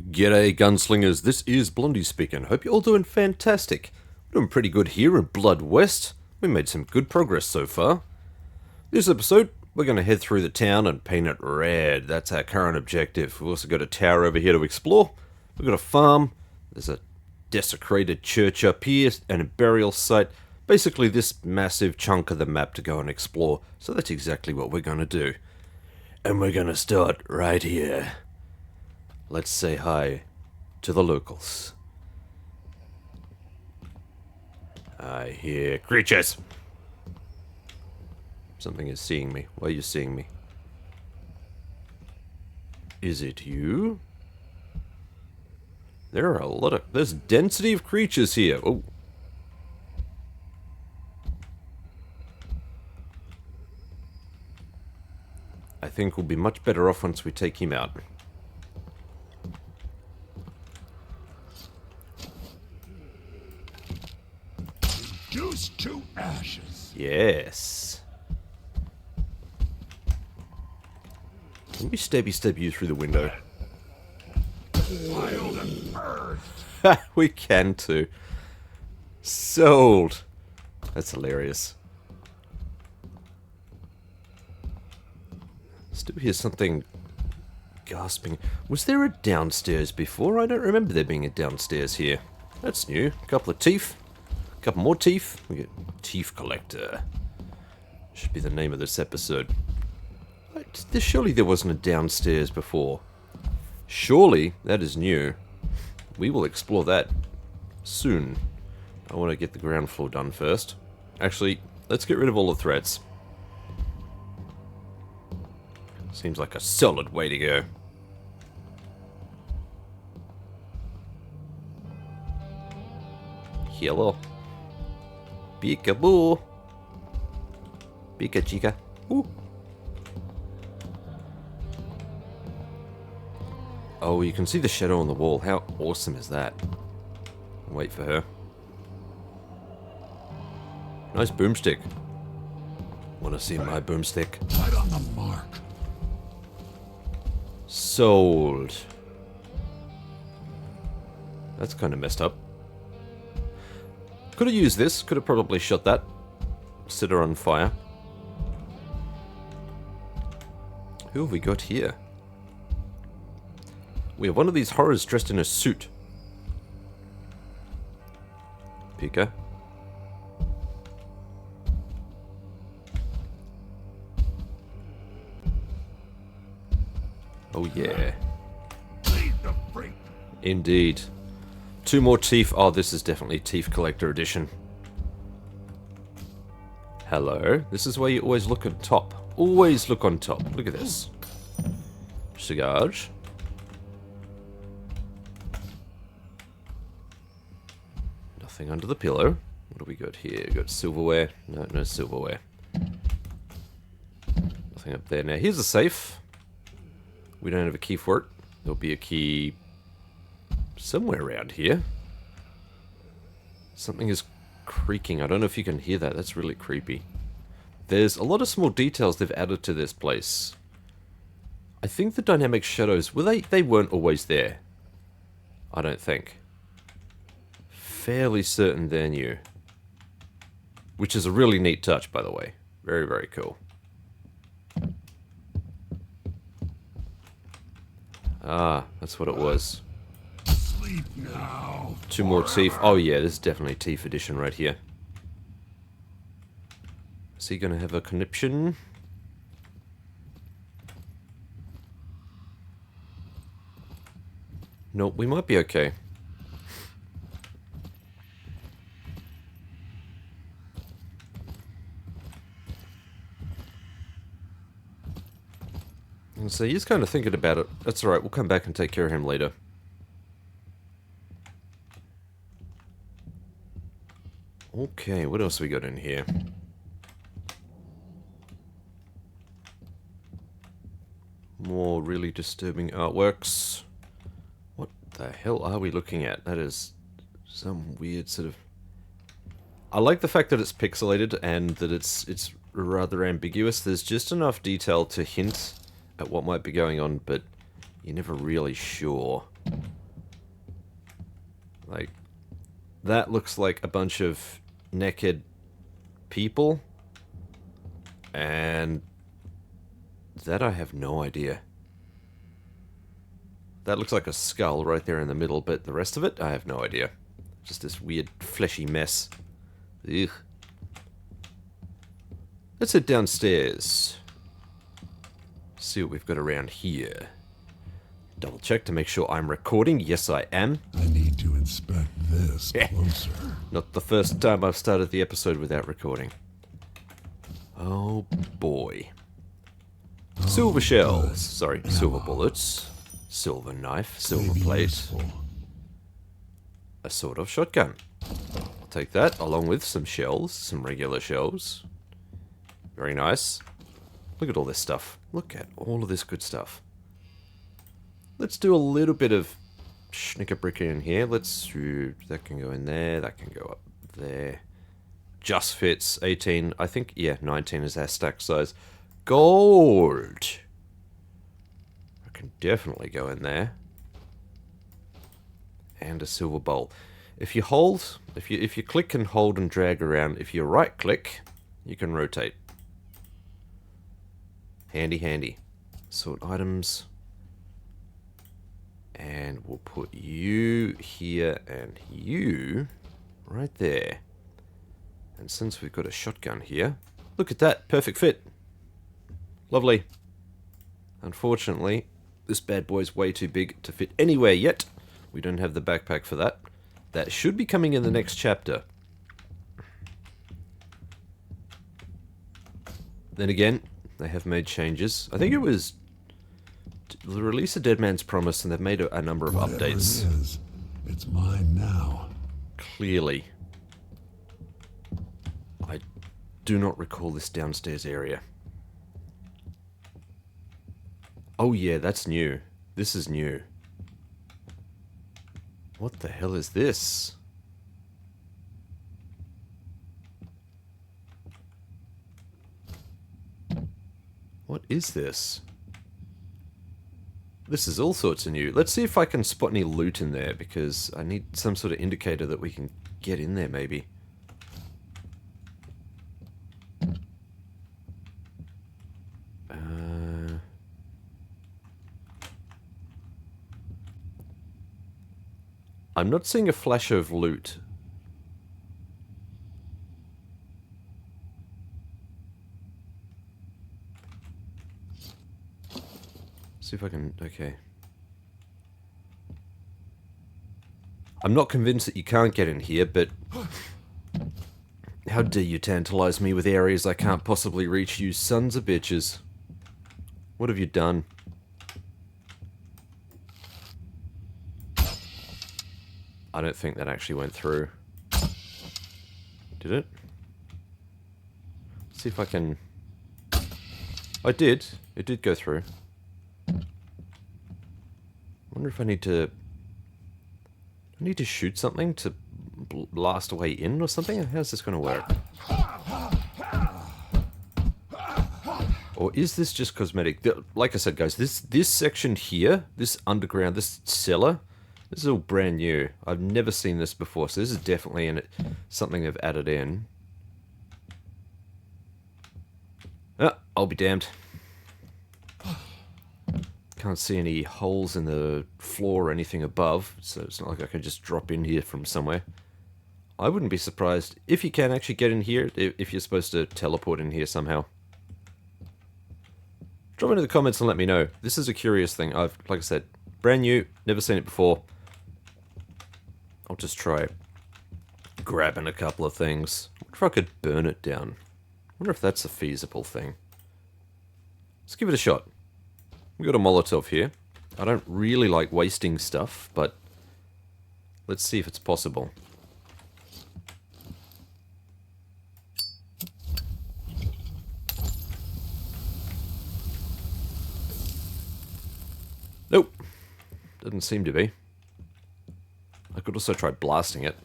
G'day gunslingers, this is Blondie speaking. Hope you're all doing fantastic. We're doing pretty good here in Blood West. We made some good progress so far. This episode, we're going to head through the town and paint it red. That's our current objective. We've also got a tower over here to explore. We've got a farm. There's a desecrated church up here and a burial site. Basically this massive chunk of the map to go and explore. So that's exactly what we're going to do. And we're going to start right here. Let's say hi to the locals. I hear creatures. Something is seeing me. Why are you seeing me? Is it you? There are a lot of... There's density of creatures here. Oh. I think we'll be much better off once we take him out. Reduced to ashes. Yes. Can we stab you through the window? Wild and bird. We can too. Sold. That's hilarious. Still hear something gasping. Was there a downstairs before? I don't remember there being a downstairs here. That's new. A couple of teeth. A couple more teeth. We get Teef Collector. Should be the name of this episode. Surely there wasn't a downstairs before. Surely that is new. We will explore that soon. I want to get the ground floor done first. Actually, let's get rid of all the threats. Seems like a solid way to go. Hello. Peekaboo. Pika chica. Ooh. Oh, you can see the shadow on the wall. How awesome is that? Wait for her. Nice boomstick. Want to see my boomstick? Right on the mark. Sold. That's kind of messed up. Could have used this. Could have probably shot that. Set her on fire. Who have we got here? We have one of these horrors dressed in a suit. Pika. Oh yeah. Lead the freak. Indeed. Two more teeth. Oh, this is definitely Teef Collector Edition. Hello. This is where you always look on top. Always look on top. Look at this. Cigars. Nothing under the pillow. What do we got here? We got silverware. No, no silverware. Nothing up there. Now, here's a safe. We don't have a key for it. There'll be a key somewhere around here. Something is creaking. I don't know if you can hear that. That's really creepy. There's a lot of small details they've added to this place. I think the dynamic shadows, well, they weren't always there. I don't think. Fairly certain they're new. Which is a really neat touch, by the way. Very, very cool. Ah, that's what it was. Sleep now. Two more teeth. Oh yeah, this is definitely Teef edition right here. Is he gonna have a conniption? Nope, we might be okay. And so he's kind of thinking about it. That's alright, we'll come back and take care of him later. Okay, what else we got in here? More really disturbing artworks. What the hell are we looking at? That is some weird sort of... I like the fact that it's pixelated and that it's rather ambiguous. There's just enough detail to hint at what might be going on, but you're never really sure. Like, that looks like a bunch of naked people. And that I have no idea. That looks like a skull right there in the middle, but the rest of it, I have no idea. Just this weird fleshy mess. Ugh. Let's head downstairs. See what we've got around here. Double check to make sure I'm recording. Yes, I am. I need to inspect this closer. Not the first time I've started the episode without recording. Oh boy. Silver shells. Sorry, silver bullets. Silver knife. Silver Maybe plate. useful. A sort of shotgun. I'll take that along with some shells. Some regular shells. Very nice. Look at all this stuff. Look at all of this good stuff. Let's do a little bit of schnickerbricker in here. Let's do... That can go in there. That can go up there. Just fits. 18. I think, yeah, 19 is our stack size. Gold! I can definitely go in there. And a silver bowl. If you hold... If you click and hold and drag around, if you right click, you can rotate. Handy, handy. Sort items. And we'll put you here and you right there. And since we've got a shotgun here, look at that, perfect fit. Lovely. Unfortunately, this bad boy's way too big to fit anywhere yet. We don't have the backpack for that. That should be coming in the next chapter. Then again, they have made changes. I think it was the release of Dead Man's Promise, and they've made a number of Whatever updates. it is, it's mine now. Clearly. I do not recall this downstairs area. Oh yeah, that's new. This is new. What the hell is this? What is this? This is all sorts of new. Let's see if I can spot any loot in there, because I need some sort of indicator that we can get in there, maybe. I'm not seeing a flash of loot. See if I can... Okay. I'm not convinced that you can't get in here, but... How dare you tantalize me with areas I can't possibly reach, you sons of bitches. What have you done? I don't think that actually went through. Did it? Let's see if I can... I did. It did go through. I wonder if I need to... I need to shoot something to blast a way in or something? How's this going to work? Or is this just cosmetic? Like I said, guys, this section here, this underground, this cellar, this is all brand new. I've never seen this before, so this is definitely something they've added in. Ah, I'll be damned. Can't see any holes in the floor or anything above, so it's not like I can just drop in here from somewhere. I wouldn't be surprised if you can actually get in here, if you're supposed to teleport in here somehow. Drop into the comments and let me know. This is a curious thing. Like I said, brand new, never seen it before. I'll just try grabbing a couple of things. I wonder if I could burn it down. I wonder if that's a feasible thing. Let's give it a shot. We've got a Molotov here. I don't really like wasting stuff, but let's see if it's possible. Nope. Doesn't seem to be. I could also try blasting it.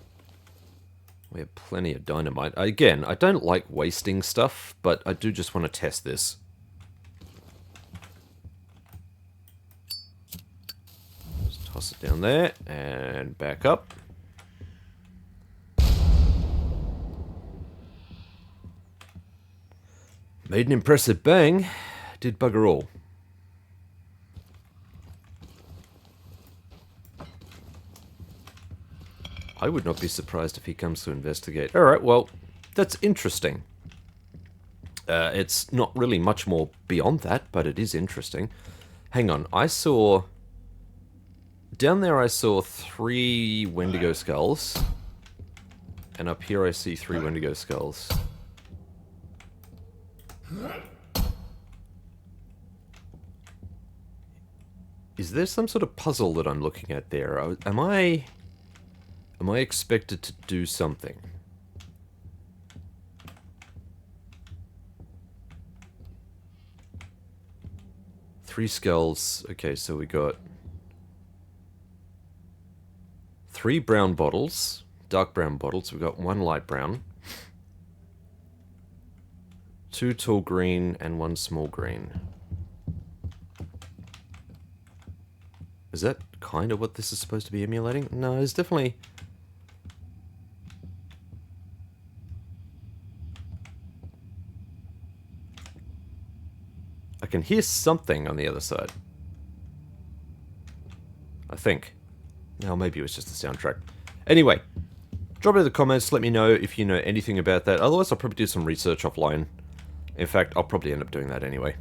We have plenty of dynamite. Again, I don't like wasting stuff, but I do just want to test this. Just toss it down there, and back up. Made an impressive bang. Did bugger all. I would not be surprised if he comes to investigate. Alright, well, that's interesting. It's not really much more beyond that, but it is interesting. Hang on, I saw... Down there I saw 3 Wendigo skulls. And up here I see 3 Wendigo skulls. Is there some sort of puzzle that I'm looking at there? Am I expected to do something? Three skulls. Okay, so we got 3 brown bottles, dark brown bottles. We got 1 light brown, 2 tall green, and 1 small green. Is that kind of what this is supposed to be emulating? No, it's definitely... I can hear something on the other side. I think. No, maybe it was just the soundtrack. Anyway, drop it in the comments, let me know if you know anything about that. Otherwise, I'll probably do some research offline. In fact, I'll probably end up doing that anyway.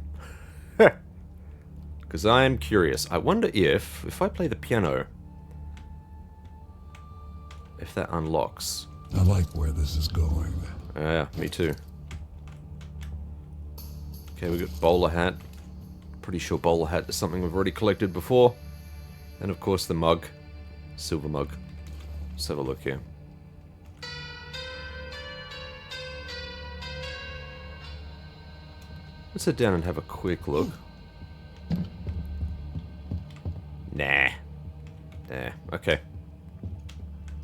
Because I am curious. I wonder if I play the piano, if that unlocks. I like where this is going. Yeah, me too. Okay, we got bowler hat. Pretty sure bowler hat is something we've already collected before. And of course the mug. Silver mug. Let's have a look here. Let's sit down and have a quick look. Nah. Nah, okay.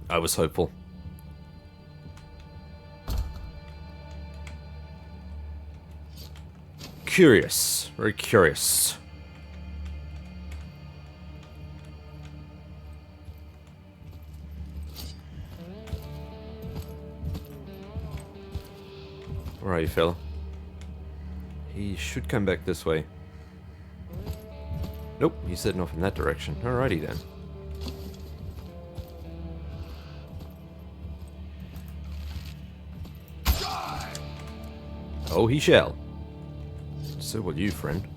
I was hopeful. Curious. Very curious. Where are you, fella? He should come back this way. Nope, he's heading off in that direction. Alrighty then. Oh, he shall. So will you, friend.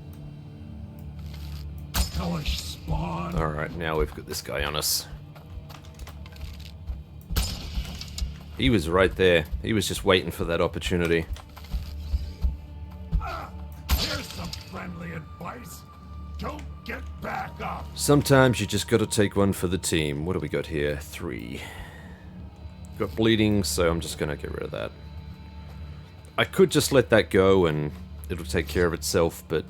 Hellish spawn. Alright, now we've got this guy on us. He was right there. He was just waiting for that opportunity. Here's some friendly advice. Don't get back up. Sometimes you just gotta take one for the team. What do we got here? 3. Got bleeding, so I'm just gonna get rid of that. I could just let that go and it'll take care of itself, but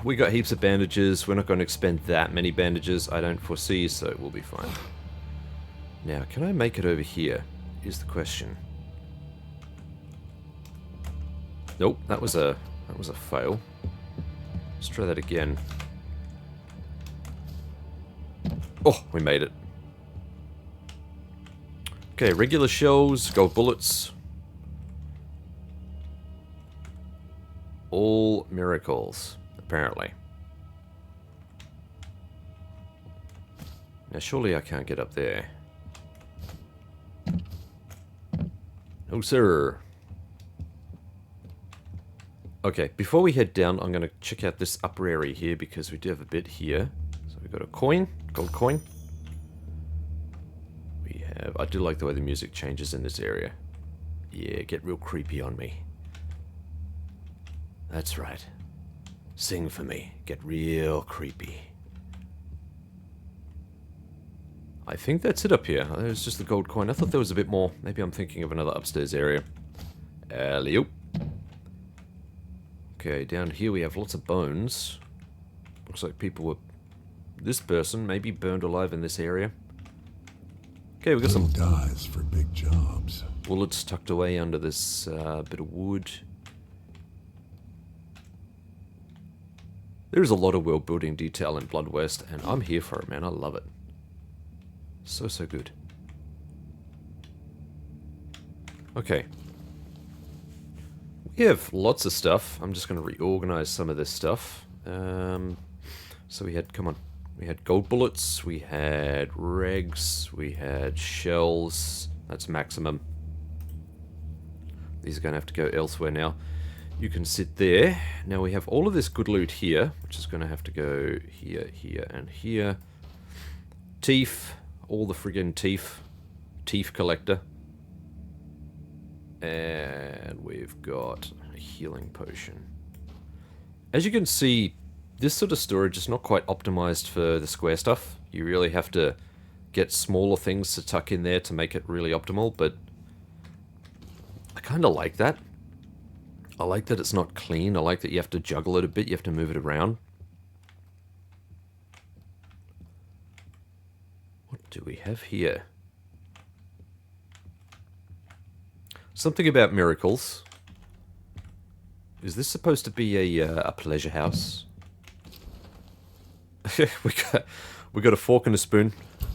we got heaps of bandages. We're not going to expend that many bandages, I don't foresee, so we'll be fine. Now, can I make it over here? Is the question. Nope, that was a fail. Let's try that again. Oh, we made it. Okay, regular shells, gold bullets. All miracles, apparently. Now, surely I can't get up there. No, sir. Okay, before we head down, I'm going to check out this upper area here because we do have a bit here. So we've got a coin, gold coin. We have... I do like the way the music changes in this area. Yeah, get real creepy on me. That's right. Sing for me. Get real creepy. I think that's it up here. There's just the gold coin. I thought there was a bit more. Maybe I'm thinking of another upstairs area. Alley-oop. Okay, down here we have lots of bones. Looks like people were... This person may be burned alive in this area. Okay, we got some... guys for big jobs. Bullets tucked away under this bit of wood. There's a lot of world building detail in Blood West, and I'm here for it, man. I love it. So, so good. Okay. We have lots of stuff. I'm just going to reorganize some of this stuff. So we had, come on, we had gold bullets, we had regs, we had shells. That's maximum. These are going to have to go elsewhere now. You can sit there. Now we have all of this good loot here, which is going to have to go here, here, and here. Teef, all the friggin' teef collector. And we've got a healing potion. As you can see, this sort of storage is not quite optimized for the square stuff. You really have to get smaller things to tuck in there to make it really optimal, but I kind of like that. I like that it's not clean. I like that you have to juggle it a bit. You have to move it around. What do we have here? Something about miracles. Is this supposed to be a pleasure house? we got a fork and a spoon.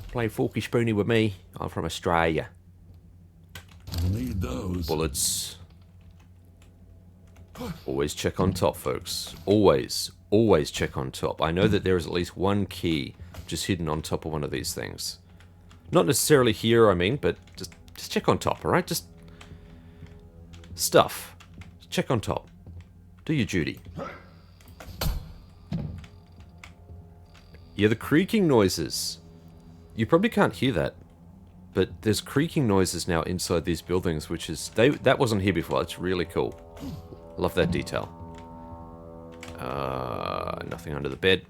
Play forky spoony with me. I'm from Australia. We'll need those. Bullets. Always check on top, folks. Always check on top. I know that there is at least one key just hidden on top of one of these things. Not necessarily here, I mean, but just check on top, alright? Just stuff. Check on top. Do your duty. Yeah, the creaking noises. You probably can't hear that, but there's creaking noises now inside these buildings, which is... that wasn't here before. It's really cool. Love that detail. Nothing under the bed.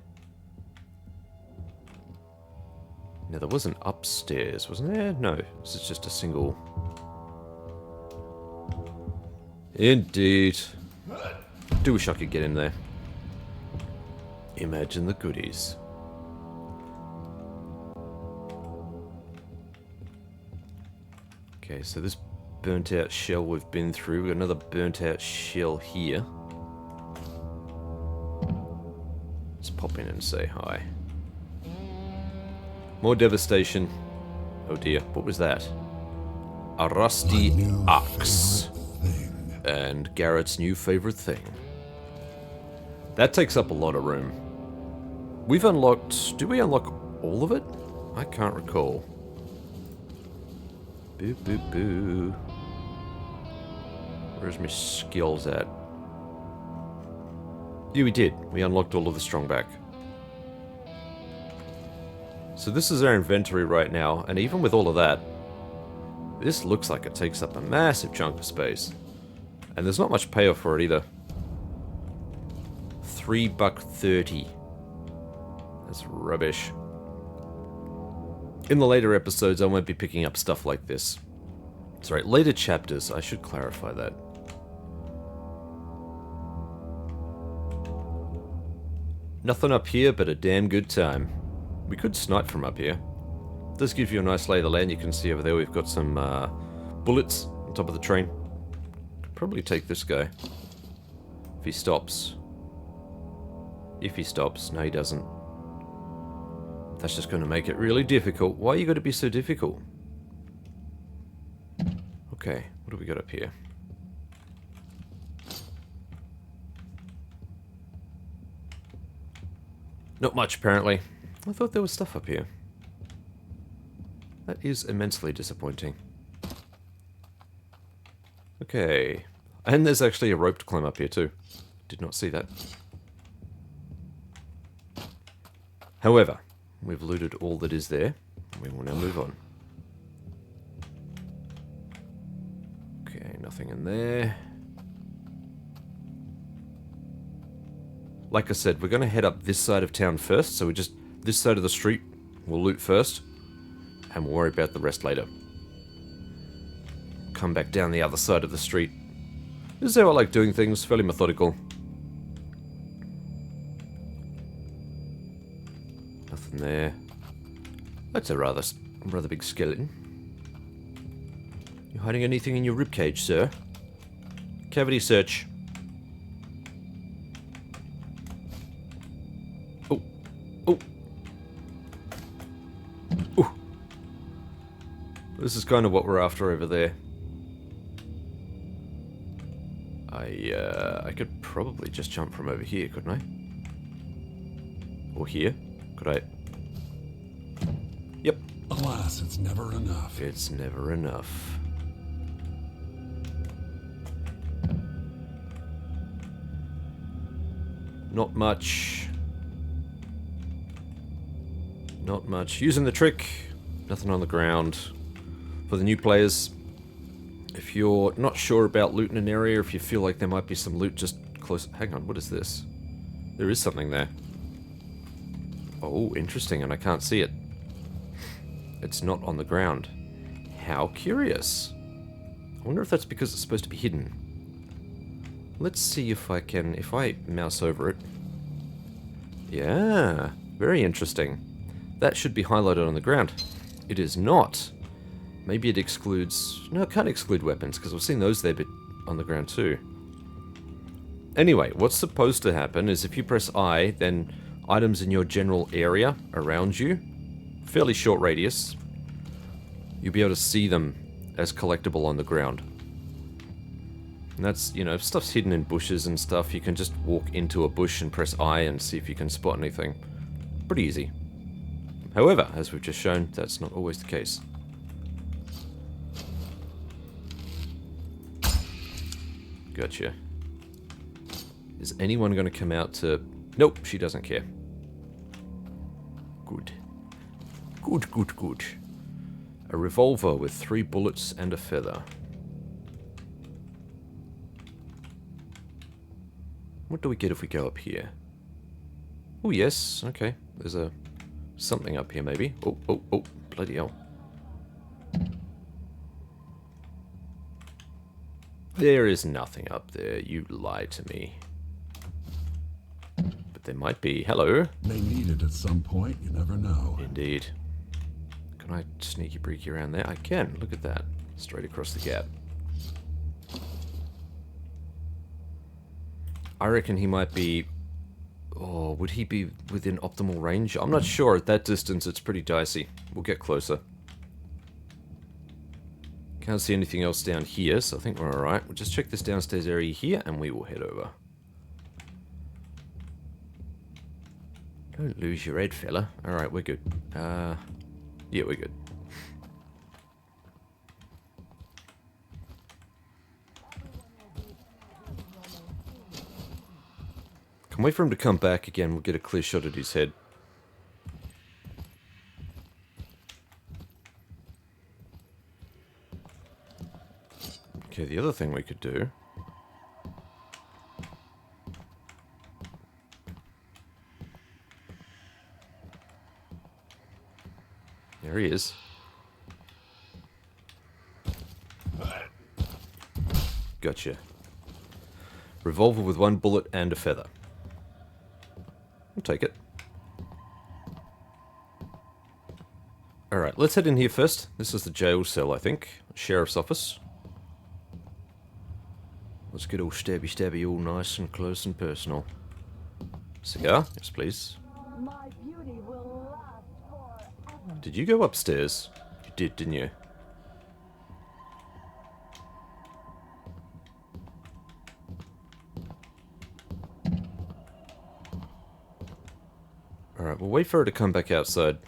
Now, there was an upstairs, wasn't there? No, this is just a single... Indeed. Do wish I could get in there. Imagine the goodies. Okay, so this burnt out shell we've been through. We've got another burnt out shell here. Let's pop in and say hi. More devastation. Oh dear, what was that? A rusty axe. And Garrett's new favorite thing. That takes up a lot of room. We've unlocked... Did we unlock all of it? I can't recall. Boo, boo, boo. Where's my skills at? Yeah, we did. We unlocked all of the strongback. So this is our inventory right now, and even with all of that, this looks like it takes up a massive chunk of space. And there's not much payoff for it either. $3.30. That's rubbish. In the later episodes, I won't be picking up stuff like this. Sorry, later chapters, I should clarify that. Nothing up here but a damn good time. We could snipe from up here. This gives you a nice lay of the land. You can see over there we've got some bullets on top of the train. Could probably take this guy. If he stops. If he stops. No, he doesn't. That's just going to make it really difficult. Why are you going to be so difficult? Okay, what do we got up here? Not much, apparently. I thought there was stuff up here. That is immensely disappointing. Okay. And there's actually a rope to climb up here, too. Did not see that. However, we've looted all that is there. We will now move on. Okay, nothing in there. Like I said, we're going to head up this side of town first, so we just... This side of the street, we'll loot first, and we'll worry about the rest later. Come back down the other side of the street. This is how I like doing things, fairly methodical. Nothing there. That's a rather big skeleton. You hiding anything in your ribcage, sir? Cavity search. Oh. Oh. Ooh. This is kind of what we're after over there. I I could probably just jump from over here, couldn't I? Or here? Could I? Yep. Alas, it's never enough. It's never enough. Not much. Not much. Using the trick. Nothing on the ground. For the new players, if you're not sure about loot in an area, if you feel like there might be some loot just close... Hang on, what is this? There is something there. Oh, interesting, and I can't see it. It's not on the ground. How curious. I wonder if that's because it's supposed to be hidden. Let's see if I can... If I mouse over it... Yeah, very interesting. That should be highlighted on the ground. It is not. Maybe it excludes... No, it can't exclude weapons, because I've seen those there but on the ground too. Anyway, what's supposed to happen is if you press I, then items in your general area around you, fairly short radius, you'll be able to see them as collectible on the ground. And that's, you know, if stuff's hidden in bushes and stuff, you can just walk into a bush and press I and see if you can spot anything. Pretty easy. However, as we've just shown, that's not always the case. Gotcha. Is anyone going to come out to... Nope, she doesn't care. Good. Good, good, good. A revolver with 3 bullets and a feather. What do we get if we go up here? Oh, yes. Okay. There's a... something up here, maybe. Oh, oh, oh. Bloody hell. There is nothing up there. You lied to me. But there might be. Hello. May need it at some point. You never know. Indeed. Can I sneaky breaky around there? I can. Look at that. Straight across the gap. I reckon he might be... Oh, would he be within optimal range? I'm not sure. At that distance, it's pretty dicey. We'll get closer. Can't see anything else down here, so I think we're alright. We'll just check this downstairs area here, and we will head over. Don't lose your head, fella. Alright, we're good. Yeah, we're good. Can wait for him to come back again. We'll get a clear shot at his head. Okay, the other thing we could do... There he is. Gotcha. Revolver with 1 bullet and a feather. I'll take it. Alright, let's head in here first. This is the jail cell, I think. Sheriff's office. Let's get all stabby, all nice and close and personal. Cigar? Yes, please. My beauty will last forever. Did you go upstairs? You did, didn't you? Alright, we'll wait for her to come back outside.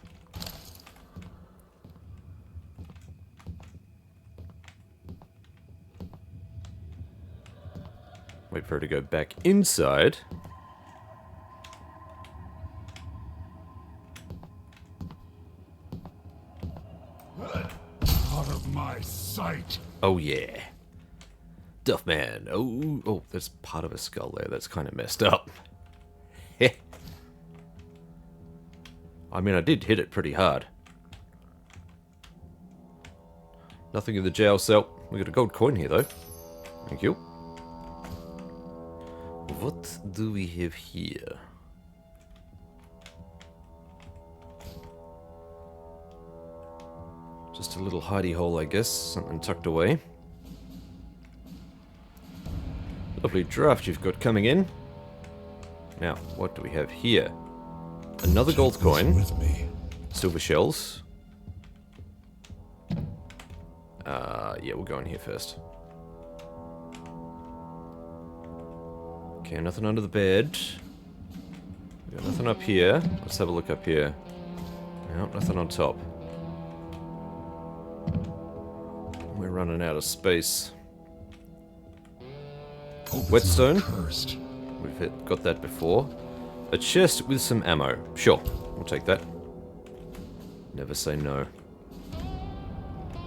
Wait for her to go back inside. Out of my sight. Oh yeah. Duffman. Oh, there's part of a skull there. That's kind of messed up. Heh. I mean, I did hit it pretty hard. Nothing in the jail cell. We got a gold coin here, though. Thank you. What do we have here? Just a little hidey hole, I guess. Something tucked away. Lovely draft you've got coming in. Now, what do we have here? Another gold coin. With me. Silver shells. Yeah, we'll go in here first. Okay, nothing under the bed. We got nothing up here. Let's have a look up here. No, nothing on top. We're running out of space. Whetstone. We've got that before. A chest with some ammo. Sure, we'll take that. Never say no.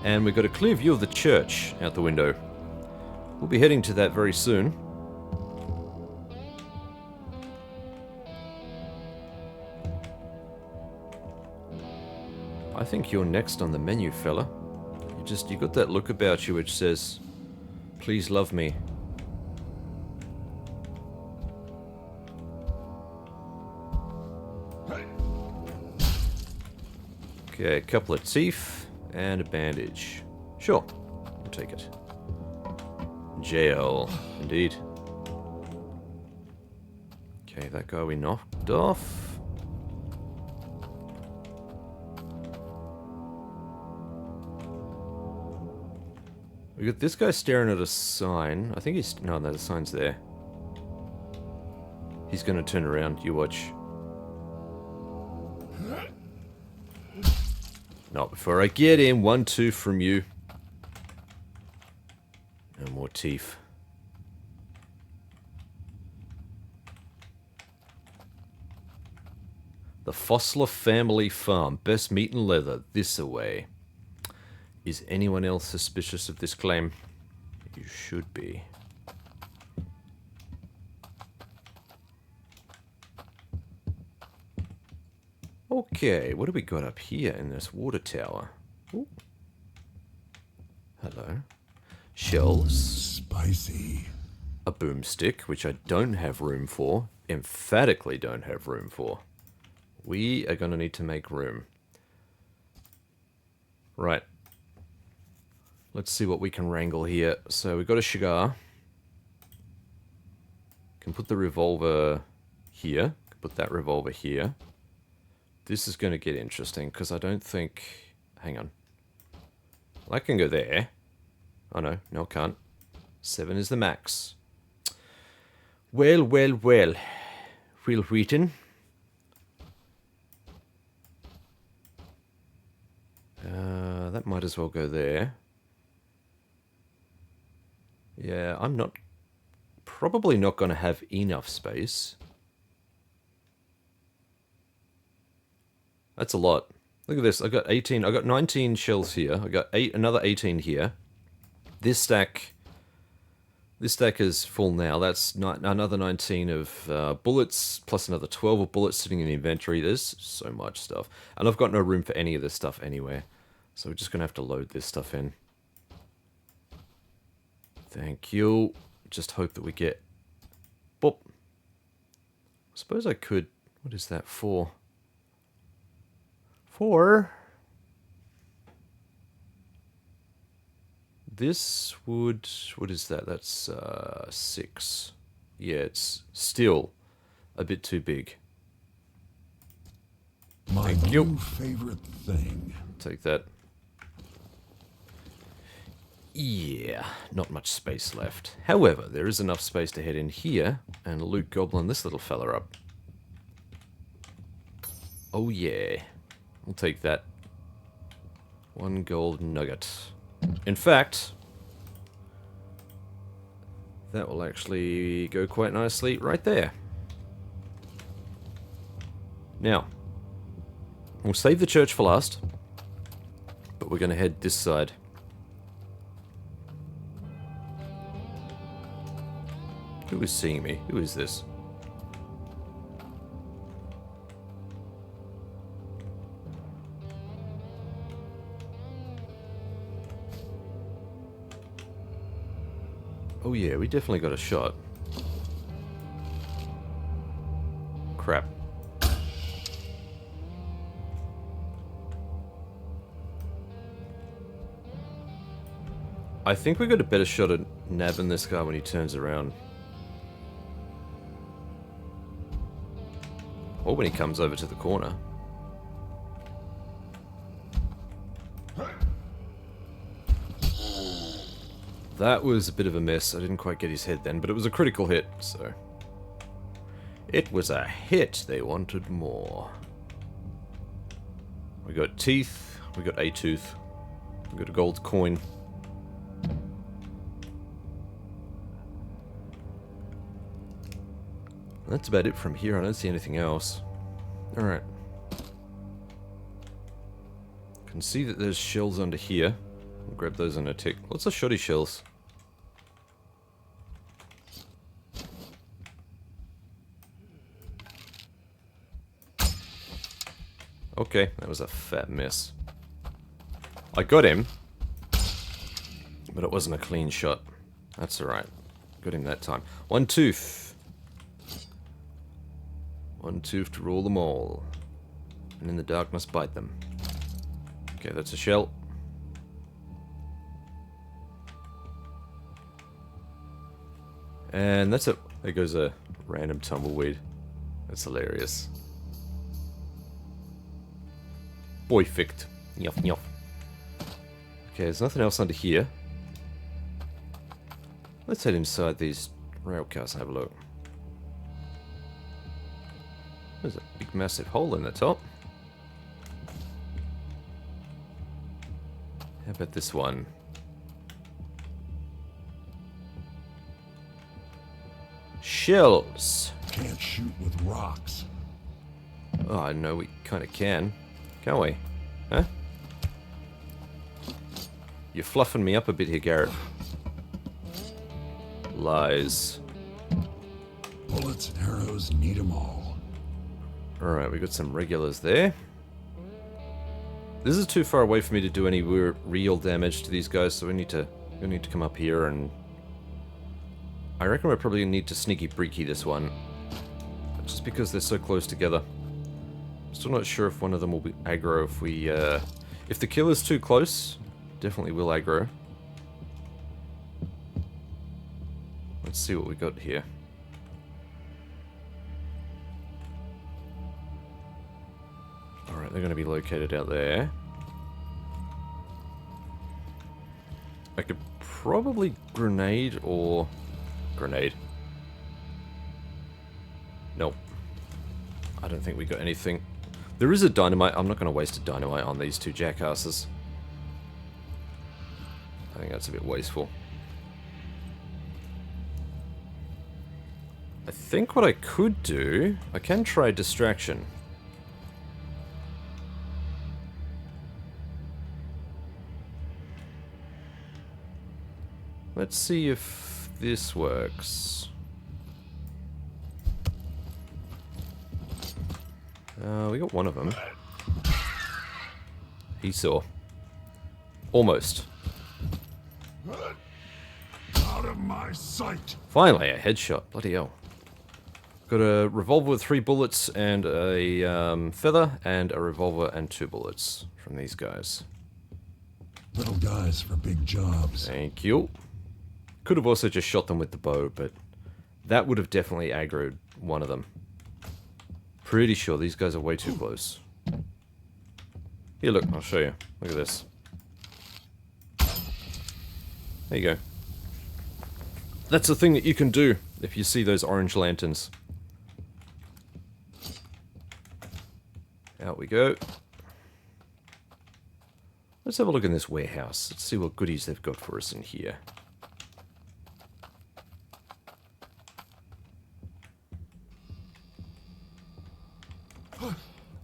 And we've got a clear view of the church out the window. We'll be heading to that very soon. I think you're next on the menu, fella. You got that look about you which says, "Please love me." Okay, a couple of teeth and a bandage. Sure, we'll take it. Jail, indeed. Okay, that guy we knocked off. We got this guy staring at a sign. I think he's... No, the sign's there. He's gonna turn around, you watch. Not before I get him. 1-2 from you. No more teeth. The Fossler family farm. Best meat and leather. This away. Is anyone else suspicious of this claim? You should be. Okay, what do we got up here in this water tower? Ooh. Hello. Shells. Spicy. A boomstick, which I don't have room for. Emphatically don't have room for. We are going to need to make room. Right. Let's see what we can wrangle here. So we've got a cigar. Can put the revolver here. Can put that revolver here. This is going to get interesting, because I don't think... Hang on. Well, that can go there. Oh, no. No, it can't. 7 is the max. Well, well, well. Will Wheaton. That might as well go there. Yeah, I'm not... Probably not going to have enough space. That's a lot. Look at this. I got 18. I got 19 shells here. I got another 18 here. This stack is full now. That's another 19 of bullets, plus another 12 of bullets sitting in the inventory. There's so much stuff. And I've got no room for any of this stuff anywhere. So we're just going to have to load this stuff in. Thank you. Just hope that we get... Boop. I suppose I could... What is that for? This would... What is that? That's 6. Yeah, it's still a bit too big. My Thank you. new favorite thing. Take that. Yeah, not much space left. However, there is enough space to head in here and loot goblin this little fella up. Oh yeah. We'll take that. 1 gold nugget. In fact, that will actually go quite nicely right there. Now, we'll save the church for last, but we're going to head this side. Who is seeing me? Who is this? Oh yeah, we definitely got a shot. Crap. I think we got a better shot at nabbing this guy when he turns around. Or when he comes over to the corner. That was a bit of a mess. I didn't quite get his head then, but it was a critical hit, so It was a hit. They wanted more. We got teeth. We got a tooth. We got a gold coin. That's about it from here. I don't see anything else. Alright. Can see that there's shells under here. I'll grab those in a tick. Lots of shoddy shells. Okay, that was a fat miss. I got him, but it wasn't a clean shot. That's alright. Got him that time. One tooth. One tooth to rule them all. And in the darkness bite them. Okay, that's a shell. And that's it. There goes a random tumbleweed. That's hilarious. Perfect. Yuff, yuff. Okay, there's nothing else under here. Let's head inside these rail cars and have a look. There's a big massive hole in the top. How about this one? Shells. Can't shoot with rocks. Oh, no, we kind of can. Can't we? Huh? You're fluffing me up a bit here, Garrett. Lies. Bullets and arrows need 'em all. Alright, we got some regulars there. This is too far away for me to do any real damage to these guys, so we need to come up here and... I reckon we're probably going to need to sneaky breaky this one. Just because they're so close together. Still not sure if one of them will be aggro if we... if the kill is too close, definitely will aggro. Let's see what we got here. Alright, they're going to be located out there. I could probably grenade or... Grenade. Nope. I don't think we got anything. There is a dynamite. I'm not going to waste a dynamite on these two jackasses. I think that's a bit wasteful. I think what I could do... I can try distraction. Let's see if this works. We got one of them. He saw. Almost. Out of my sight. Finally, a headshot. Bloody hell. Got a revolver with 3 bullets and a feather, and a revolver and 2 bullets from these guys. Little guys for big jobs. Thank you. Could have also just shot them with the bow, but that would have definitely aggroed one of them. Pretty sure these guys are way too close. Here, look, I'll show you. Look at this. There you go. That's the thing that you can do if you see those orange lanterns. Out we go. Let's have a look in this warehouse. Let's see what goodies they've got for us in here.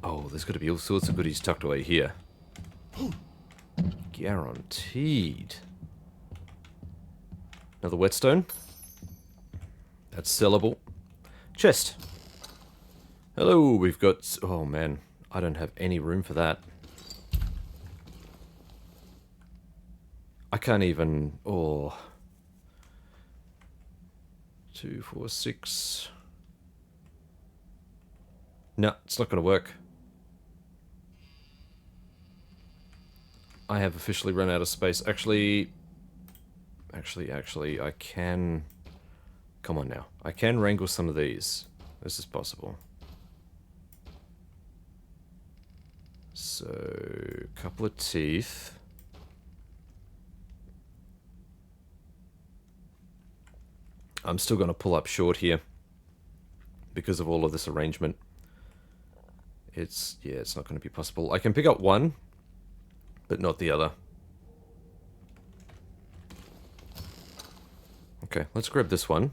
Oh, there's got to be all sorts of goodies tucked away here. Guaranteed. Another whetstone. That's sellable. Chest. Hello, we've got... Oh, man. I don't have any room for that. I can't even... Oh. 2, 4, 6... No, it's not going to work. I have officially run out of space. Actually, I can... Come on now. I can wrangle some of these. This is possible. So, a couple of teeth. I'm still going to pull up short here. because of all of this arrangement. It's not going to be possible. I can pick up one, but not the other. Okay, let's grab this one.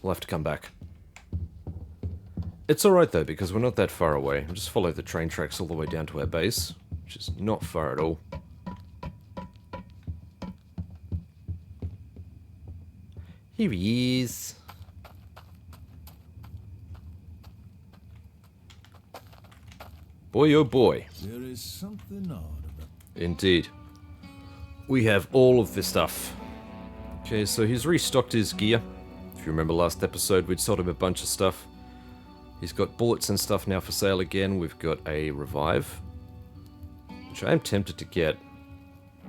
We'll have to come back. It's alright though, because we're not that far away. I'll just follow the train tracks all the way down to our base, which is not far at all. Here he is. Boy, oh boy. There is something odd about... Indeed. We have all of this stuff. Okay, so he's restocked his gear. If you remember last episode, we'd sold him a bunch of stuff. He's got bullets and stuff now for sale again. We've got a revive, which I am tempted to get.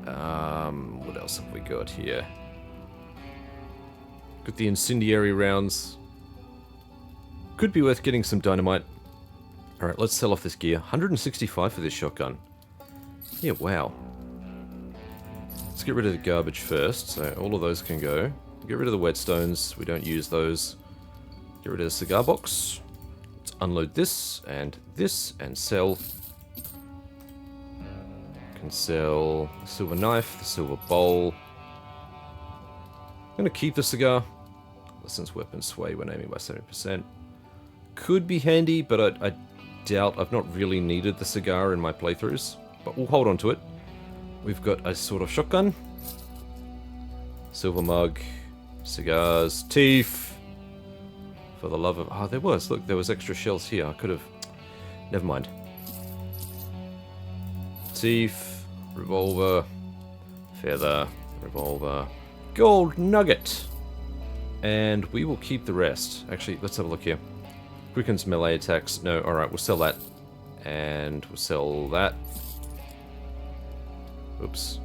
What else have we got here? Got the incendiary rounds. Could be worth getting some dynamite. Alright, let's sell off this gear. 165 for this shotgun. Yeah, wow. Let's get rid of the garbage first. So all of those can go. Get rid of the whetstones. We don't use those. Get rid of the cigar box. Let's unload this and sell. Can sell the silver knife, the silver bowl. I'm going to keep the cigar. Since weapon sway when aiming by 70%. Could be handy, but I doubt I've not really needed the cigar in my playthroughs. But we'll hold on to it. We've got a sort of shotgun. Silver mug. Cigars. Teef. For the love of... Oh, there was. Look, there was extra shells here. I could have... Never mind. Teef. Revolver. Feather. Revolver. Gold nugget. And we will keep the rest. Actually, let's have a look here. Quickens melee attacks. No, alright, we'll sell that. And we'll sell that. Oops.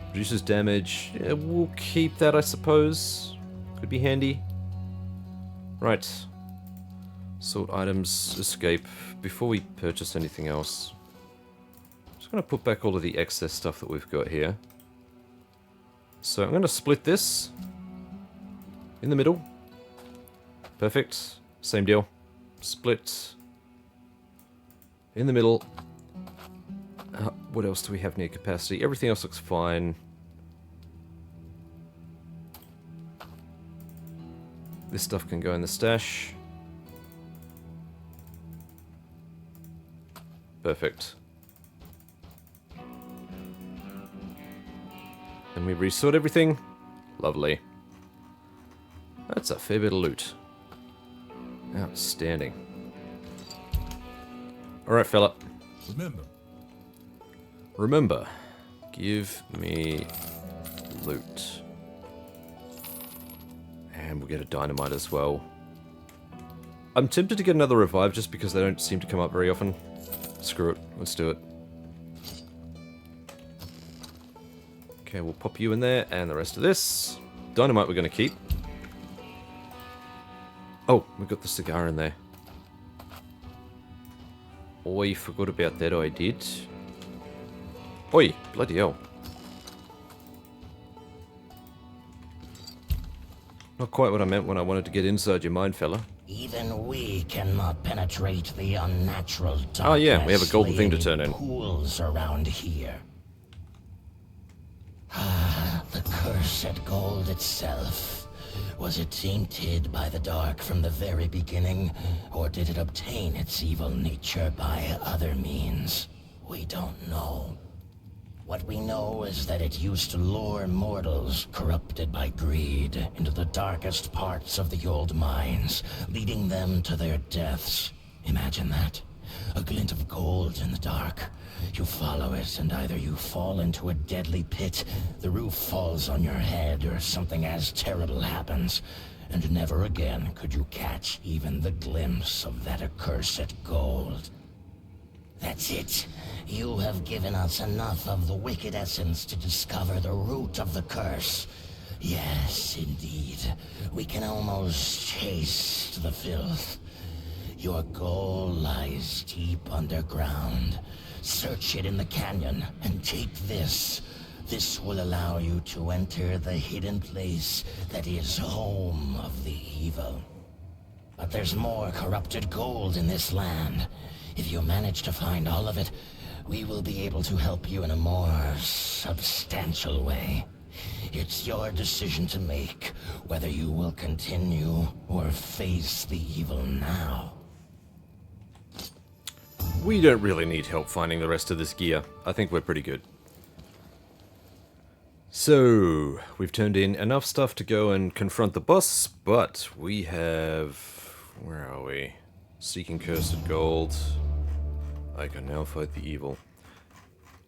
Reduces damage. Yeah, we'll keep that, I suppose. Could be handy. Right. Sort items. Escape. Before we purchase anything else. Just going to put back all of the excess stuff that we've got here. So I'm going to split this. In the middle. Perfect. Same deal. Split. In the middle. What else do we have near capacity? Everything else looks fine. This stuff can go in the stash. Perfect. And we resort everything. Lovely. That's a fair bit of loot. Outstanding. Alright, fella. Remember, give me loot. And we'll get a dynamite as well. I'm tempted to get another revive just because they don't seem to come up very often. Screw it, let's do it. Okay, we'll pop you in there and the rest of this. Dynamite we're going to keep. Oh, we've got the cigar in there. Oi, forgot about that I did. Oi, bloody hell. Not quite what I meant when I wanted to get inside your mind, fella. Even we cannot penetrate the unnatural darkness. Oh yeah, we have a golden thing to turn in. Pools around here. Ah, the cursed gold itself. Was it tainted by the dark from the very beginning, or did it obtain its evil nature by other means? We don't know. What we know is that it used to lure mortals, corrupted by greed, into the darkest parts of the old mines, leading them to their deaths. Imagine that. A glint of gold in the dark. You follow it, and either you fall into a deadly pit, the roof falls on your head, or something as terrible happens, and never again could you catch even the glimpse of that accursed gold. That's it. You have given us enough of the wicked essence to discover the root of the curse. Yes, indeed. We can almost taste the filth. Your goal lies deep underground. Search it in the canyon and take this. This will allow you to enter the hidden place that is home of the evil. But there's more corrupted gold in this land. If you manage to find all of it, we will be able to help you in a more substantial way. It's your decision to make, whether you will continue or face the evil now. We don't really need help finding the rest of this gear. I think we're pretty good. So, we've turned in enough stuff to go and confront the boss, but we have... where are we? Seeking cursed gold. I can now fight the evil.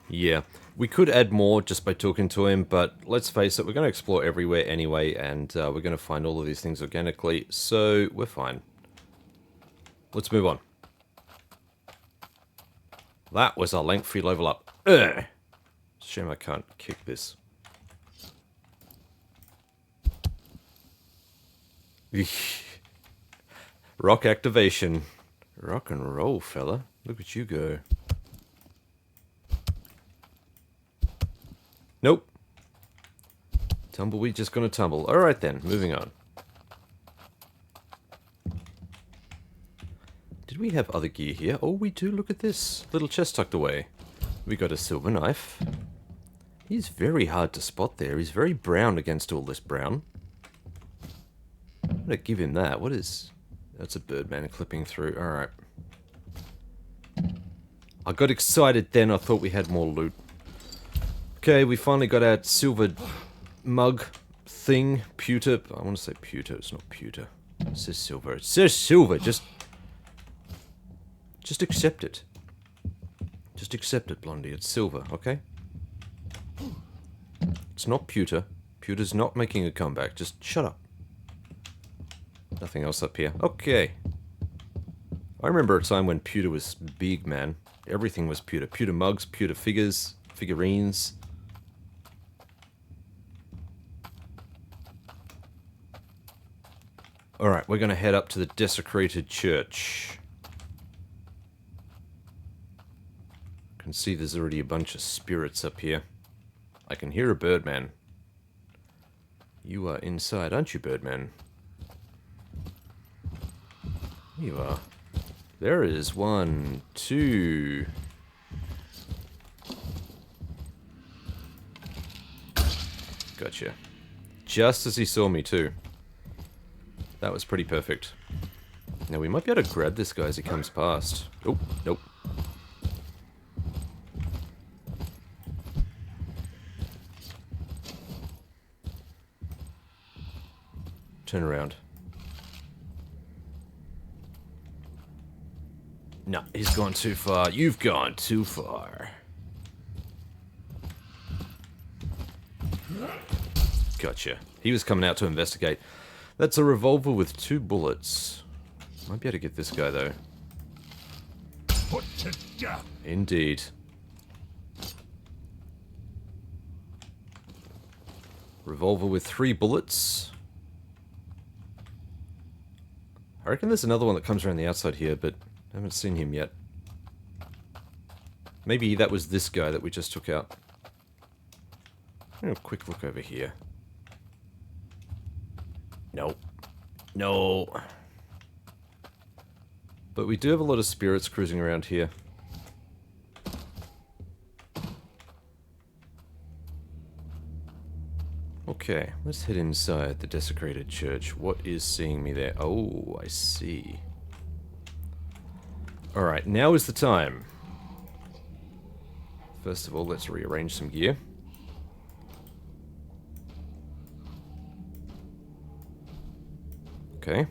Yeah, we could add more just by talking to him, but let's face it, we're going to explore everywhere anyway, and we're going to find all of these things organically, so we're fine. Let's move on. That was a lengthy level up. Ugh. Shame I can't kick this. Rock activation. Rock and roll, fella. Look at you go. Nope. Tumbleweed just gonna tumble. Alright then, moving on. Did we have other gear here? Oh, we do. Look at this. Little chest tucked away. We got a silver knife. He's very hard to spot there. He's very brown against all this brown. I'm gonna give him that. What is... That's a birdman clipping through. Alright. I got excited then. I thought we had more loot. Okay, we finally got our silver mug thing. Pewter. I want to say pewter. It's not pewter. It says silver. It says silver. Just accept it. Just accept it, Blondie. It's silver, okay? It's not pewter. Pewter's not making a comeback. Just shut up. Nothing else up here. Okay. I remember a time when pewter was big, man. Everything was pewter. Pewter mugs, pewter figures, figurines. Alright, we're going to head up to the Desecrated church. I can see there's already a bunch of spirits up here. I can hear a birdman. You are inside, aren't you, birdman? You are. There is 1, 2. Gotcha. Just as he saw me, too. That was pretty perfect. Now, we might be able to grab this guy as he comes past. Oh, nope. Turn around. No, he's gone too far. You've gone too far. Gotcha. He was coming out to investigate. That's a revolver with 2 bullets. Might be able to get this guy, though. Put to death. Indeed. Revolver with 3 bullets. I reckon there's another one that comes around the outside here, but I haven't seen him yet. Maybe that was this guy that we just took out. A quick look over here. No. No. But we do have a lot of spirits cruising around here. Okay, let's head inside the Desecrated church. What is seeing me there? Oh, I see. Alright, now is the time. First of all, let's rearrange some gear. Okay.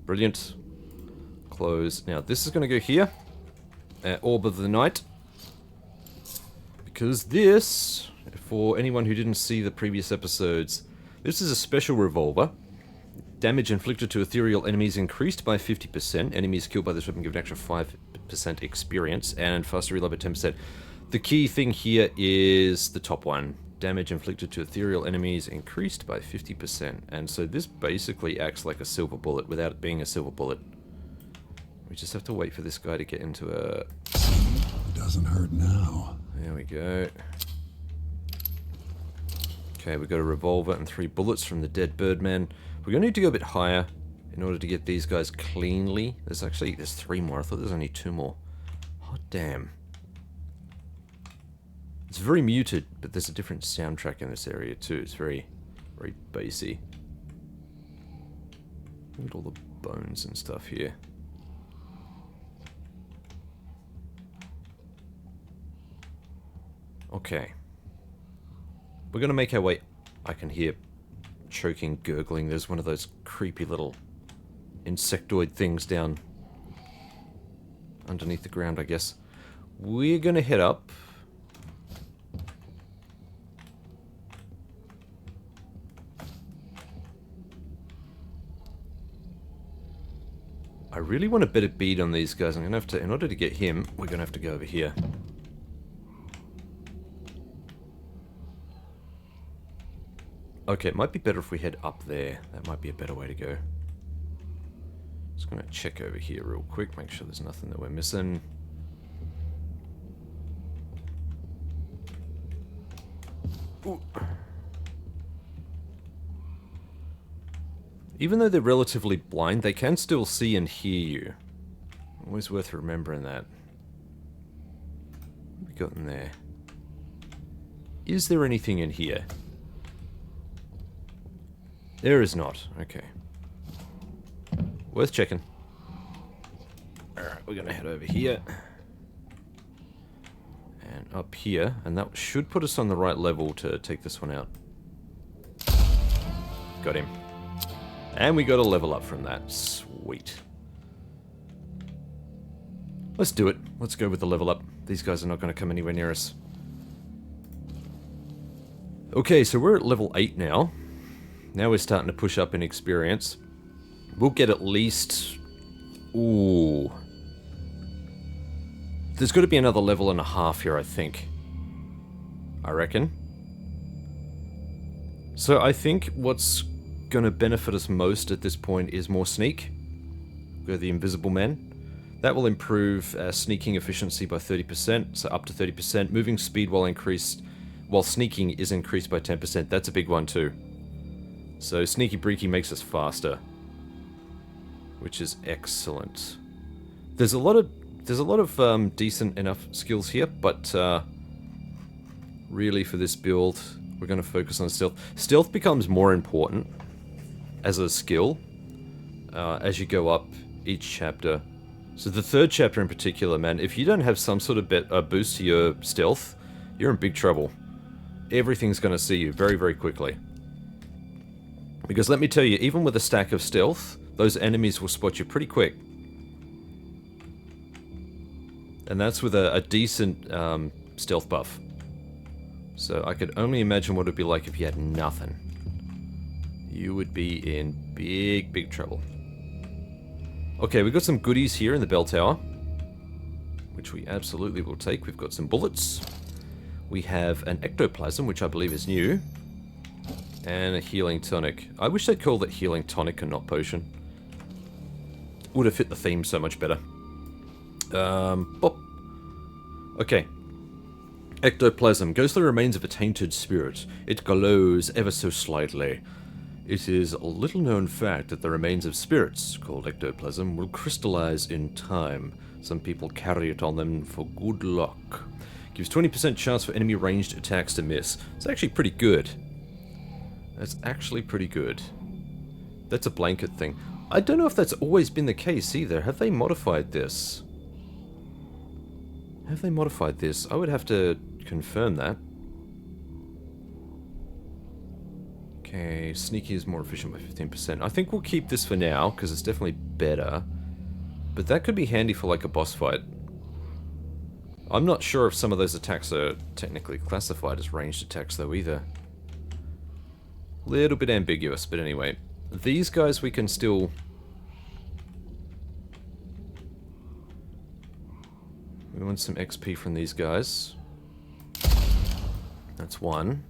Brilliant. Close. Now, this is going to go here. Orb of the Night. Because this, for anyone who didn't see the previous episodes, this is a special revolver. Damage inflicted to ethereal enemies increased by 50%. Enemies killed by this weapon give an extra 5% experience. And faster reload by 10%. The key thing here is the top one. Damage inflicted to ethereal enemies increased by 50%. And so this basically acts like a silver bullet without it being a silver bullet. We just have to wait for this guy to get into a... Doesn't hurt now. There we go. Okay, we got a revolver and 3 bullets from the dead birdman. We're going to need to go a bit higher in order to get these guys cleanly. There's 3 more. I thought there was only 2 more. Hot damn. It's very muted, but there's a different soundtrack in this area too. It's very, very bassy. Look at all the bones and stuff here. Okay. We're gonna make our way... I can hear choking, gurgling. There's one of those creepy little insectoid things down underneath the ground, I guess. We're gonna head up. I really want a better bead on these guys. I'm gonna have to, in order to get him, we're gonna have to go over here. Okay, it might be better if we head up there. That might be a better way to go. Just gonna check over here real quick, make sure there's nothing that we're missing. Ooh. Even though they're relatively blind, they can still see and hear you. Always worth remembering that. What have we got in there? Is there anything in here? There is not. Okay. Worth checking. Alright, we're gonna head over here. And up here. And that should put us on the right level to take this one out. Got him. And we got a level up from that. Sweet. Let's do it. Let's go with the level up. These guys are not going to come anywhere near us. Okay, so we're at level 8 now. Now we're starting to push up in experience. We'll get at least... Ooh. There's got to be another level and a half here, I think. I reckon. So I think what's going to benefit us most at this point is more sneak. Go the Invisible Man. That will improve sneaking efficiency by 30%, so up to 30%. Moving speed while sneaking is increased by 10%. That's a big one too. So Sneaky Breaky makes us faster, which is excellent. There's a lot of decent enough skills here, but really for this build, we're going to focus on stealth. Stealth becomes more important as a skill as you go up each chapter. So the 3rd chapter in particular, man, if you don't have some sort of boost to your stealth, you're in big trouble. Everything's going to see you very, very quickly. Because let me tell you, even with a stack of stealth, those enemies will spot you pretty quick. And that's with a decent stealth buff. So I could only imagine what it would be like if you had nothing. You would be in big, big trouble. Okay, we've got some goodies here in the bell tower, which we absolutely will take. We've got some bullets. We have an ectoplasm, which I believe is new. And a healing tonic. I wish they'd called it healing tonic and not potion. Would have fit the theme so much better. Bop. Okay. Ectoplasm goes through the remains of a tainted spirit. It glows ever so slightly. It is a little known fact that the remains of spirits, called ectoplasm, will crystallize in time. Some people carry it on them for good luck. Gives 20% chance for enemy ranged attacks to miss. It's actually pretty good. That's actually pretty good. That's a blanket thing. I don't know if that's always been the case either. Have they modified this? Have they modified this? I would have to confirm that. Okay, sneaky is more efficient by 15%. I think we'll keep this for now, because it's definitely better. But that could be handy for like a boss fight. I'm not sure if some of those attacks are technically classified as ranged attacks though either. Little bit ambiguous, but anyway. These guys we can still... We want some XP from these guys. That's one.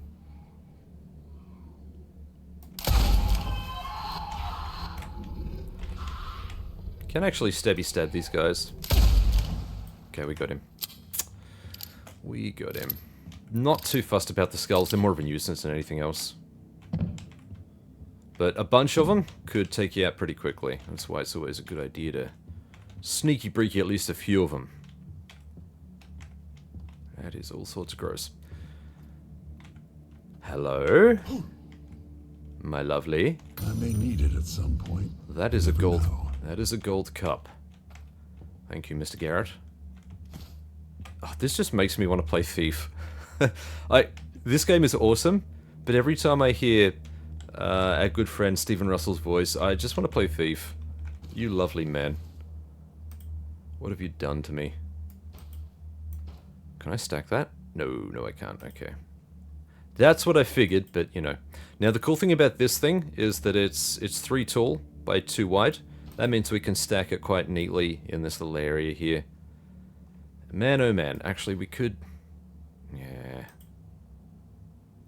Can actually stabby stab these guys. Okay, we got him. We got him. Not too fussed about the skulls. They're more of a nuisance than anything else. But a bunch of them could take you out pretty quickly. That's why it's always a good idea to sneaky breaky at least a few of them. That is all sorts of gross. Hello? My lovely. I may need it at some point. That is a gold. know. That is a gold cup. Thank you, Mr. Garrett. Oh, this just makes me want to play Thief. This game is awesome, but every time I hear our good friend Stephen Russell's voice, I just want to play Thief. You lovely man. What have you done to me? Can I stack that? No, I can't. Okay. That's what I figured, but you know. Now the cool thing about this thing is that it's 3 tall by 2 wide. That means we can stack it quite neatly in this little area here. Man, oh man. Actually, we could...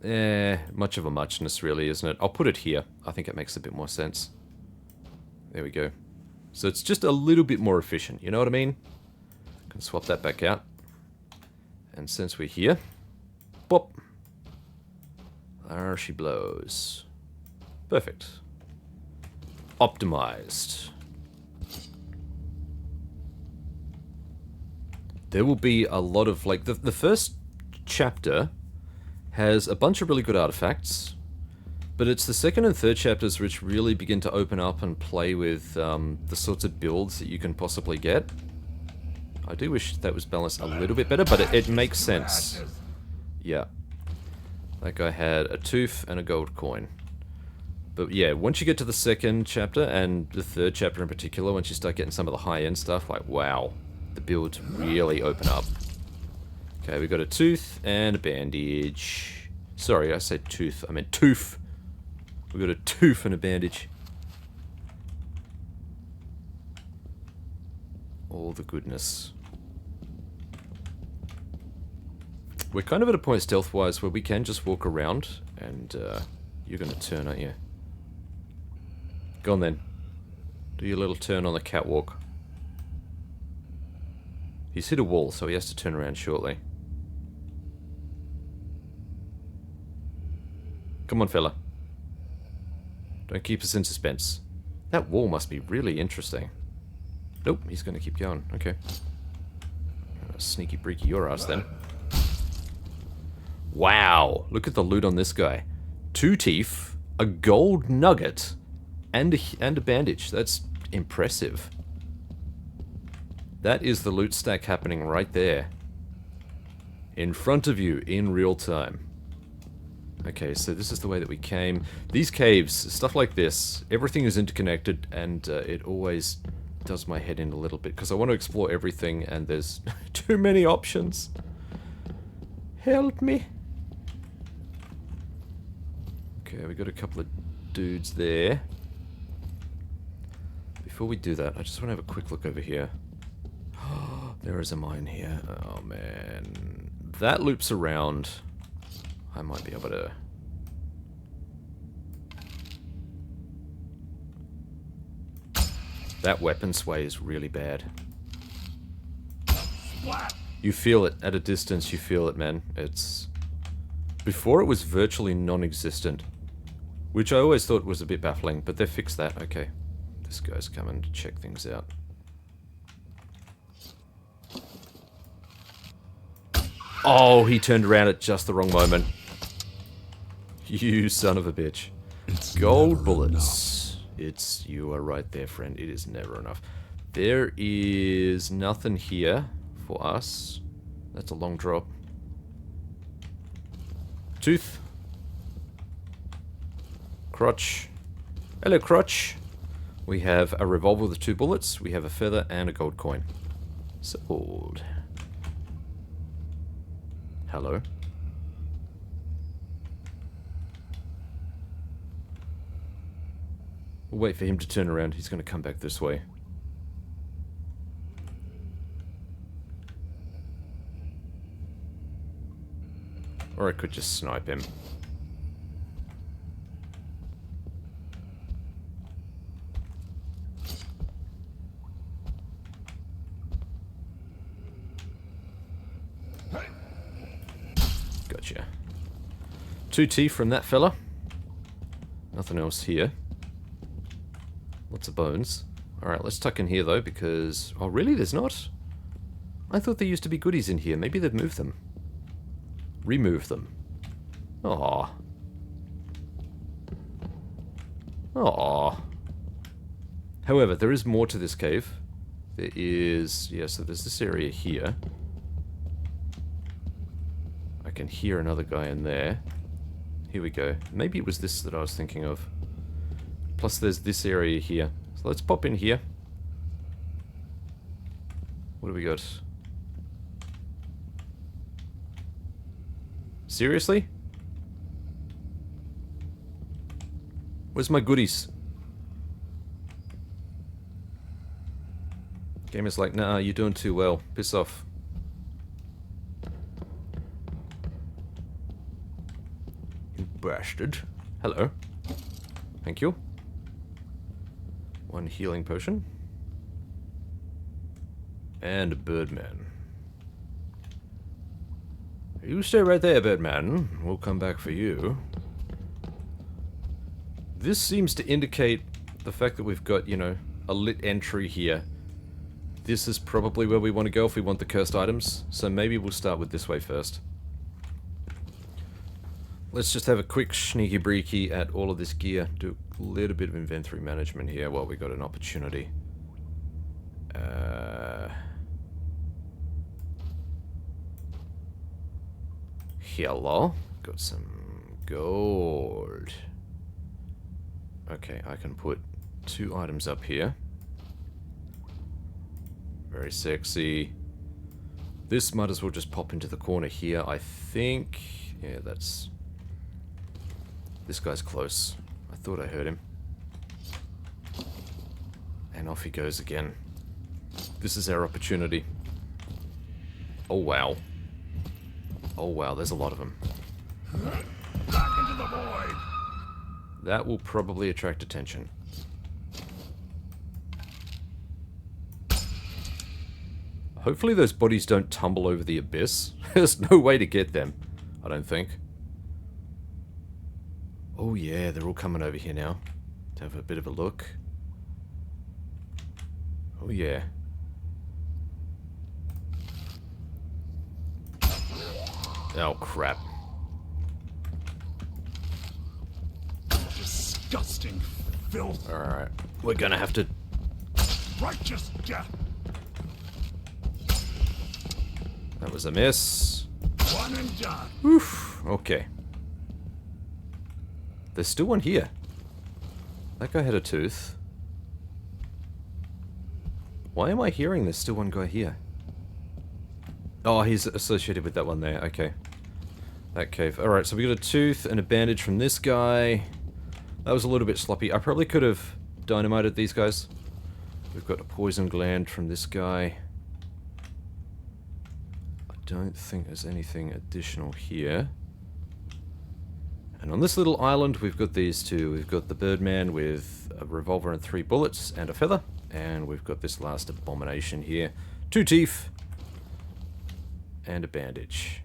Yeah. Much of a muchness, really, isn't it? I'll put it here. I think it makes a bit more sense. There we go. So it's just a little bit more efficient, you know what I mean? Can swap that back out. And since we're here... Bop! There she blows. Perfect. Optimized. There will be a lot of, like, the first chapter has a bunch of really good artifacts, but it's the second and third chapters which really begin to open up and play with the sorts of builds that you can possibly get. I do wish that was balanced a little bit better, but it makes sense. Yeah. That guy had a tooth and a gold coin. But yeah, once you get to the second chapter, and the third chapter in particular, once you start getting some of the high-end stuff, like, wow. The builds really open up. Okay, we got a tooth and a bandage. Sorry, I said tooth. I meant tooth. We got a tooth and a bandage. All the goodness. We're kind of at a point stealth-wise where we can just walk around, and you're gonna turn, aren't you? Go on then. Do your little turn on the catwalk. He's hit a wall, so he has to turn around shortly. Come on, fella. Don't keep us in suspense. That wall must be really interesting. Nope, he's gonna keep going. Okay. Sneaky breaky your ass then. Wow! Look at the loot on this guy. 2 teeth, a gold nugget, and a bandage. That's impressive. That is the loot stack happening right there. In front of you, in real time. Okay, so this is the way that we came. These caves, stuff like this, everything is interconnected, and it always does my head in a little bit, because I want to explore everything, and there's too many options. Help me. Okay, we got a couple of dudes there. Before we do that, I just want to have a quick look over here. There is a mine here. Oh man. That loops around. I might be able to... That weapon sway is really bad. You feel it. At a distance, you feel it, man. It's... Before it was virtually non-existent. Which I always thought was a bit baffling, but they fixed that. Okay. This guy's coming to check things out. Oh, he turned around at just the wrong moment. You son of a bitch. It's Gold never bullets. You are right there, friend. It is never enough. There is nothing here for us. That's a long drop. Tooth. Crotch. Hello, Crotch. We have a revolver with 2 bullets. We have a feather and a gold coin. Sold. Hello. We'll wait for him to turn around. He's going to come back this way. Or I could just snipe him. Gotcha. 2 teeth from that fella. Nothing else here. Lots of bones. Alright, let's tuck in here though, because... Oh, really? There's not? I thought there used to be goodies in here. Maybe they've moved them. Remove them. Aww. Aww. However, there is more to this cave. There is... Yeah, so there's this area here. I can hear another guy in there. Here we go. Maybe it was this that I was thinking of. Plus there's this area here. So let's pop in here. What do we got? Seriously? Where's my goodies? Game is like, nah, you're doing too well. Piss off. You bastard. Hello. Thank you. 1 healing potion. And a birdman. You stay right there, birdman. We'll come back for you. This seems to indicate the fact that we've got, you know, a lit entry here. This is probably where we want to go if we want the cursed items. So maybe we'll start with this way first. Let's just have a quick sneaky breaky at all of this gear. Do a little bit of inventory management here while we got an opportunity. Hello. Got some gold. Okay, I can put 2 items up here. Very sexy. This might as well just pop into the corner here, I think. Yeah, that's... This guy's close. I thought I heard him. And off he goes again. This is our opportunity. Oh, wow. Oh, wow, there's a lot of them. Back into the void! That will probably attract attention. Hopefully those bodies don't tumble over the abyss. There's no way to get them, I don't think. Oh yeah, they're all coming over here now to have a bit of a look. Oh yeah. Oh crap. Disgusting filth. Alright, we're gonna have to... Righteous death. That was a miss. 1 and done. Oof, okay. There's still one here. That guy had a tooth. Why am I hearing there's still one guy here? Oh, he's associated with that one there. Okay. That cave. Alright, so we got a tooth and a bandage from this guy. That was a little bit sloppy. I probably could have dynamited these guys. We've got a poison gland from this guy. I don't think there's anything additional here. And on this little island, we've got these two. We've got the Birdman with a revolver and 3 bullets and a feather. And we've got this last abomination here. 2 teeth. And a bandage.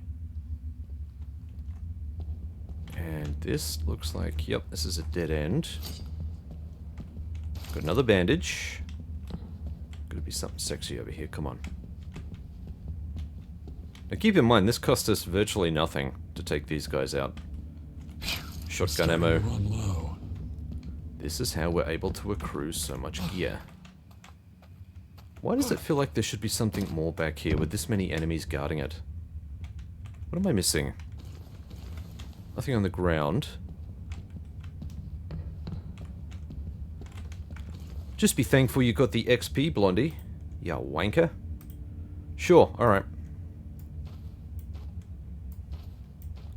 And this looks like, yep, this is a dead end. Got another bandage. Gotta be something sexy over here, come on. Now keep in mind, this cost us virtually nothing to take these guys out. Shotgun ammo. Run low. This is how we're able to accrue so much gear. Why does it feel like there should be something more back here with this many enemies guarding it? What am I missing? Nothing on the ground. Just be thankful you got the XP, Blondie. Ya wanker. Sure, alright.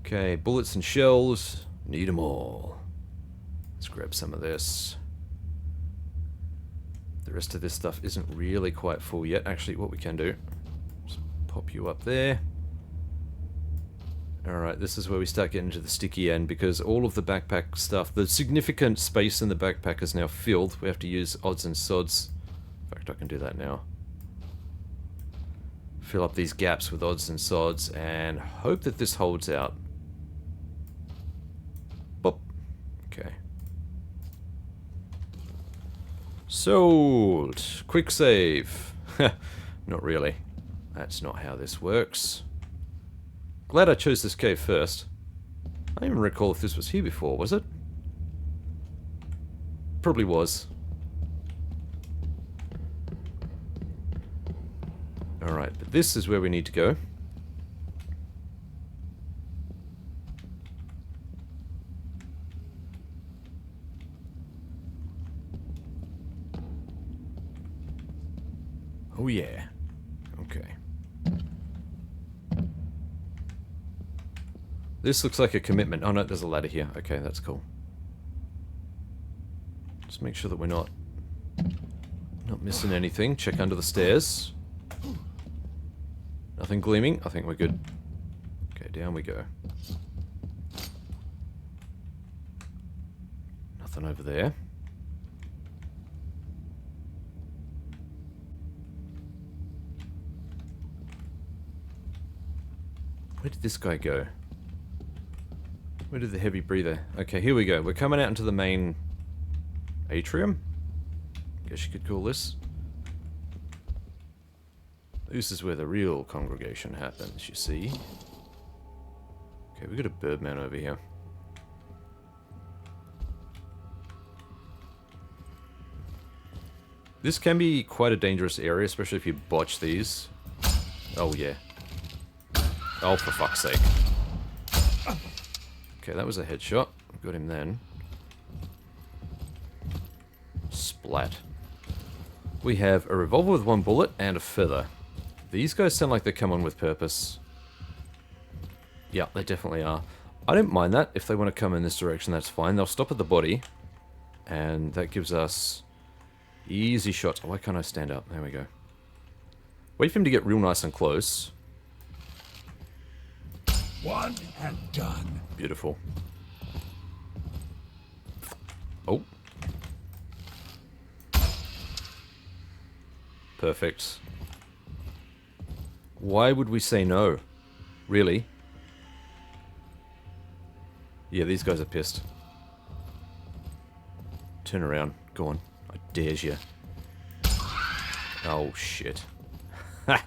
Okay, bullets and shells. Need them all. Let's grab some of this. The rest of this stuff isn't really quite full yet. Actually, what we can do, just pop you up there. Alright, this is where we start getting to the sticky end, because all of the backpack stuff, the significant space in the backpack is now filled. We have to use odds and sods. In fact, I can do that now. Fill up these gaps with odds and sods, and hope that this holds out. Okay. Sold. Quick save. Not really. That's not how this works. Glad I chose this cave first. I don't even recall if this was here before, was it? Probably was. Alright, but this is where we need to go. Oh yeah. Okay. This looks like a commitment. Oh no, there's a ladder here. Okay, that's cool. Just make sure that we're not missing anything. Check under the stairs. Nothing gleaming. I think we're good. Okay, down we go. Nothing over there. Where did this guy go? Where did the heavy breather... Okay, here we go. We're coming out into the main atrium? Guess you could call this. This is where the real congregation happens, you see. Okay, we got a birdman over here. This can be quite a dangerous area, especially if you botch these. Oh, yeah. Oh, for fuck's sake. Okay, that was a headshot. Got him then. Splat. We have a revolver with 1 bullet and a feather. These guys sound like they come on with purpose. Yeah, they definitely are. I don't mind that. If they want to come in this direction, that's fine. They'll stop at the body. And that gives us easy shots. Oh, why can't I stand up? There we go. Wait for him to get real nice and close. One and done. Beautiful. Oh. Perfect. Why would we say no? Really? Yeah, these guys are pissed. Turn around. Go on. I dares you. Oh, shit. Ha!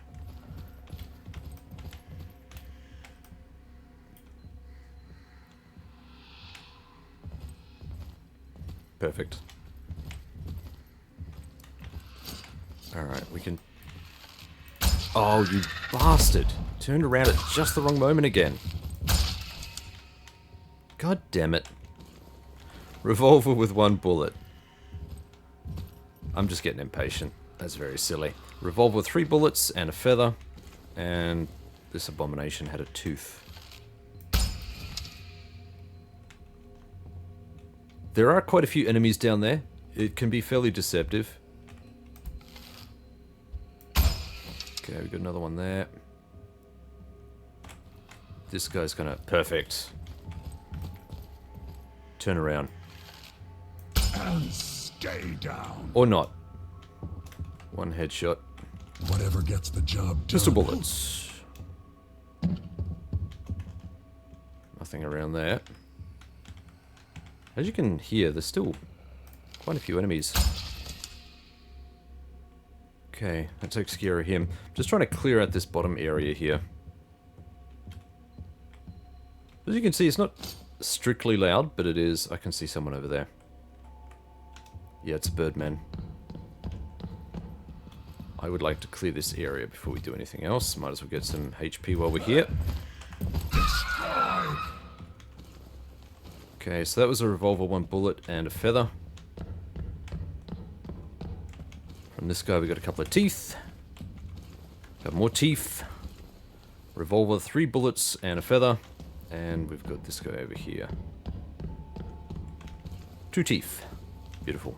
Perfect. Alright, we can... Oh, you bastard! Turned around at just the wrong moment again. God damn it. Revolver with 1 bullet. I'm just getting impatient. That's very silly. Revolver with 3 bullets and a feather. And this abomination had a tooth. There are quite a few enemies down there. It can be fairly deceptive. Okay, we got another one there. This guy's gonna... Perfect. Turn around. And stay down. Or not. 1 headshot. Whatever gets the job done. Pistol bullets. Nothing around there. As you can hear, there's still quite a few enemies. Okay, that takes care of him. Just trying to clear out this bottom area here. As you can see, it's not strictly loud, but it is. I can see someone over there. Yeah, it's a birdman. I would like to clear this area before we do anything else. Might as well get some HP while we're here. Okay, so that was a revolver, 1 bullet, and a feather. From this guy we got a couple of teeth. Got more teeth. Revolver, 3 bullets, and a feather. And we've got this guy over here. 2 teeth. Beautiful.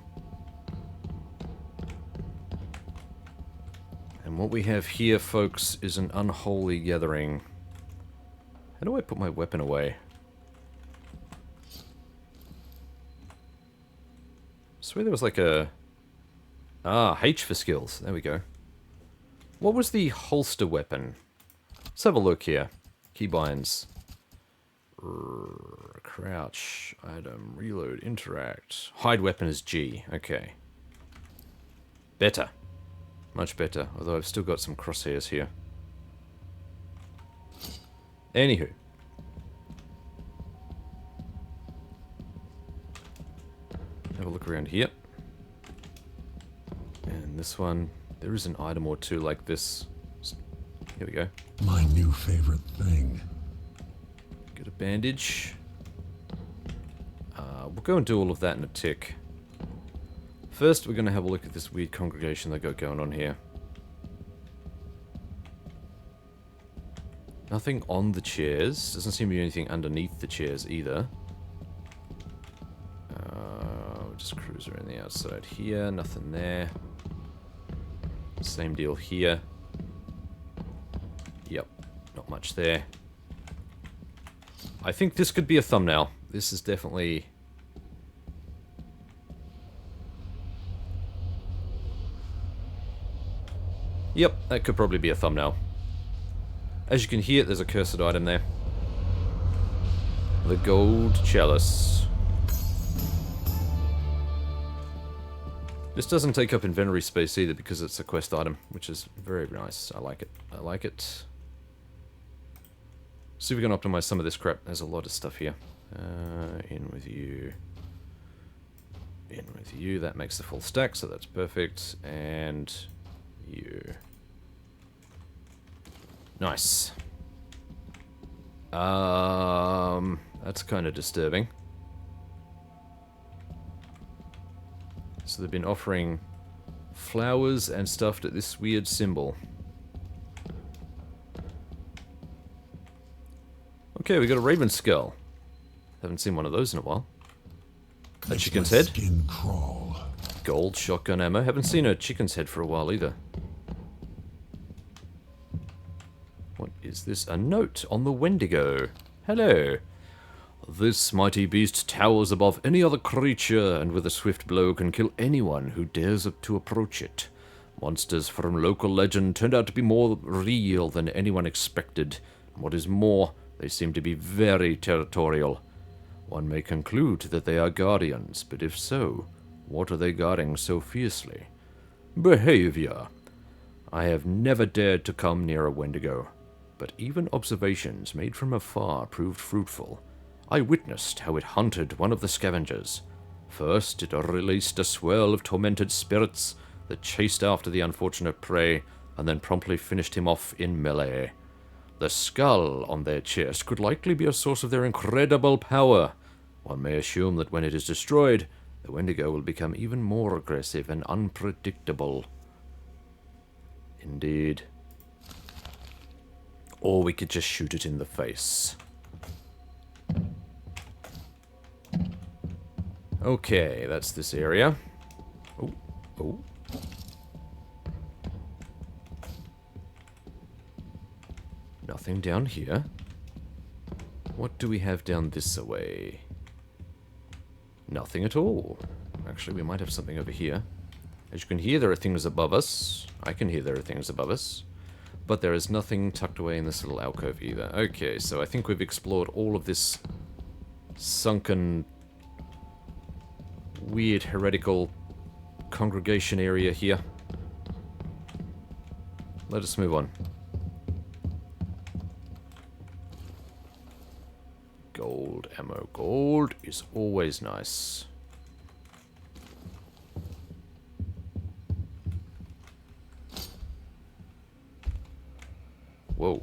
And what we have here, folks, is an unholy gathering. How do I put my weapon away? I swear there was like a... Ah, H for skills. There we go. What was the holster weapon? Let's have a look here. Keybinds. Crouch, item, reload, interact. Hide weapon is G. Okay. Better. Much better. Although I've still got some crosshairs here. Anywho. Have a look around here. And this one, there is an item or two like this. Here we go. My new favorite thing. Get a bandage. We'll go and do all of that in a tick. First, we're going to have a look at this weird congregation they got going on here. Nothing on the chairs. Doesn't seem to be anything underneath the chairs either. We'll just cruise around the outside here. Nothing there. Same deal here. Yep, not much there. I think this could be a thumbnail. This is definitely... Yep, that could probably be a thumbnail. As you can hear, there's a cursed item there. The gold chalice. This doesn't take up inventory space either because it's a quest item, which is very nice. I like it. I like it. See if we can optimize some of this crap. There's a lot of stuff here. In with you. In with you. That makes the full stack, so that's perfect. And you. Nice. That's kind of disturbing. So they've been offering flowers and stuff at this weird symbol. Okay, we got a raven skull. Haven't seen one of those in a while. A Makes chicken's my head. Skin crawl. Gold shotgun ammo. Haven't seen a chicken's head for a while either. What is this? A note on the Wendigo. Hello. This mighty beast towers above any other creature, and with a swift blow can kill anyone who dares to approach it. Monsters from local legend turned out to be more real than anyone expected. What is more, they seem to be very territorial. One may conclude that they are guardians, but if so, what are they guarding so fiercely? Behavior. I have never dared to come near a Wendigo, but even observations made from afar proved fruitful. I witnessed how it hunted one of the scavengers. First, it released a swirl of tormented spirits that chased after the unfortunate prey, and then promptly finished him off in melee. The skull on their chest could likely be a source of their incredible power. One may assume that when it is destroyed, the Wendigo will become even more aggressive and unpredictable. Indeed. Or we could just shoot it in the face. Okay, that's this area. Oh, oh. Nothing down here. What do we have down this way? Nothing at all. Actually, we might have something over here. As you can hear, there are things above us. I can hear there are things above us. But there is nothing tucked away in this little alcove either. Okay, so I think we've explored all of this sunken, weird, heretical congregation area here. Let us move on. Gold ammo. Gold is always nice. Whoa.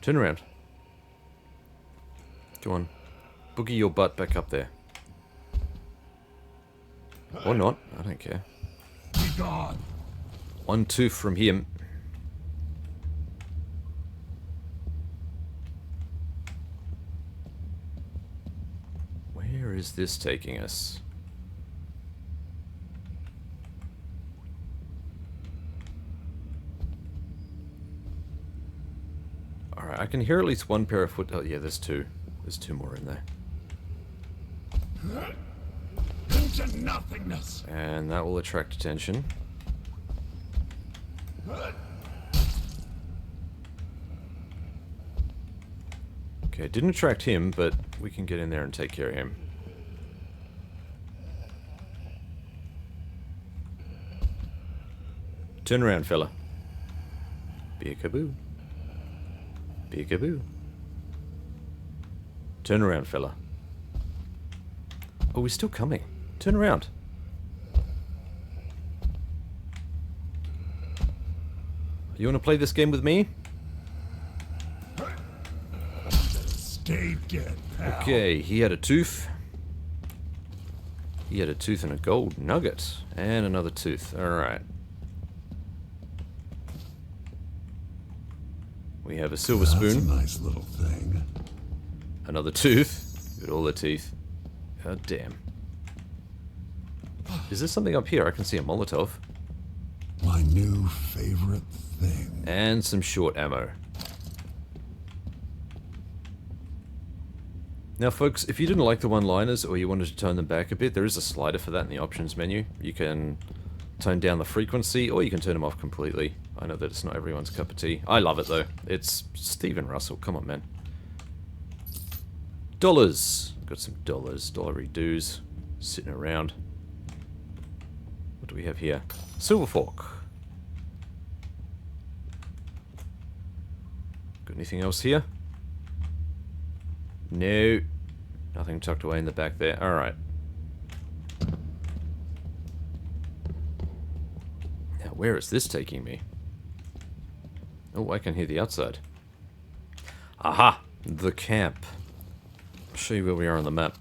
Turn around. Come on. Boogie your butt back up there. Or not. I don't care. Be gone. One tooth from him. Where is this taking us? Alright, I can hear at least one pair of foot... Oh, yeah, there's two. There's two more in there. Into nothingness. And that will attract attention. Okay, didn't attract him, but we can get in there and take care of him. Turn around, fella. Peekaboo. Peekaboo. Turn around, fella. Oh, he's still coming. Turn around. You want to play this game with me? Stay dead, pal. Okay, he had a tooth. He had a tooth and a gold nugget. And another tooth. Alright. We have a silver That's spoon. a nice little thing. Another tooth. Got all the teeth. God damn. Is there something up here? I can see a Molotov. My new favorite thing. And some short ammo. Now folks, if you didn't like the one-liners or you wanted to tone them back a bit, there is a slider for that in the options menu. You can tone down the frequency or you can turn them off completely. I know that it's not everyone's cup of tea. I love it though. It's Stephen Russell, come on man. Dollars. Got some dollars, dollary dues sitting around. What do we have here? Silver fork. Got anything else here? No. Nothing tucked away in the back there. Alright. Now, where is this taking me? Oh, I can hear the outside. Aha! The camp. I'll show you where we are on the map.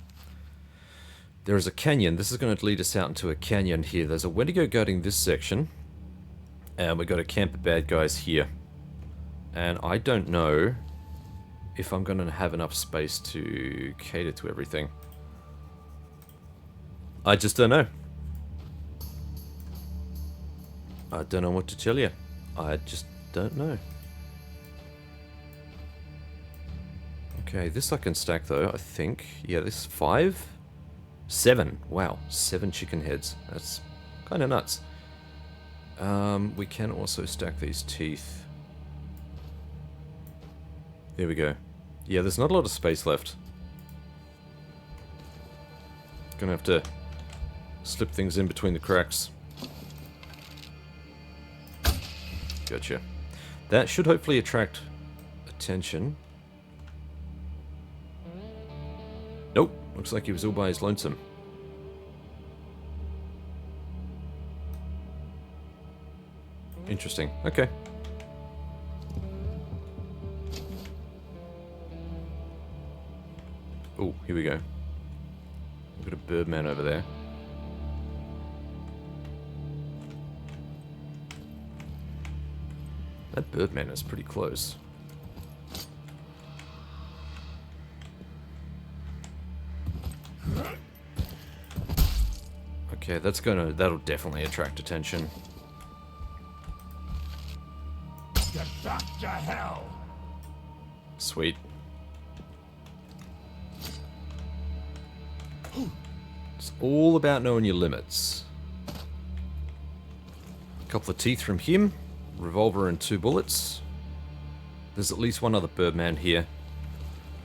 There is a canyon. This is going to lead us out into a canyon here. There's a Wendigo guarding this section. And we've got a camp of bad guys here. And I don't know if I'm going to have enough space to cater to everything. I just don't know. I don't know what to tell you. I just don't know. Okay, this I can stack though, I think. Yeah, this 5? 7. Wow, 7 chicken heads. That's kind of nuts. We can also stack these teeth. There we go. Yeah, there's not a lot of space left. Gonna have to slip things in between the cracks. Gotcha. That should hopefully attract attention. Nope, looks like he was all by his lonesome. Interesting, okay. Oh, here we go. We've got a birdman over there. That birdman is pretty close. Okay, that'll definitely attract attention. Get back to hell. Sweet. It's all about knowing your limits. A couple of teeth from him. Revolver and 2 bullets. There's at least one other birdman here.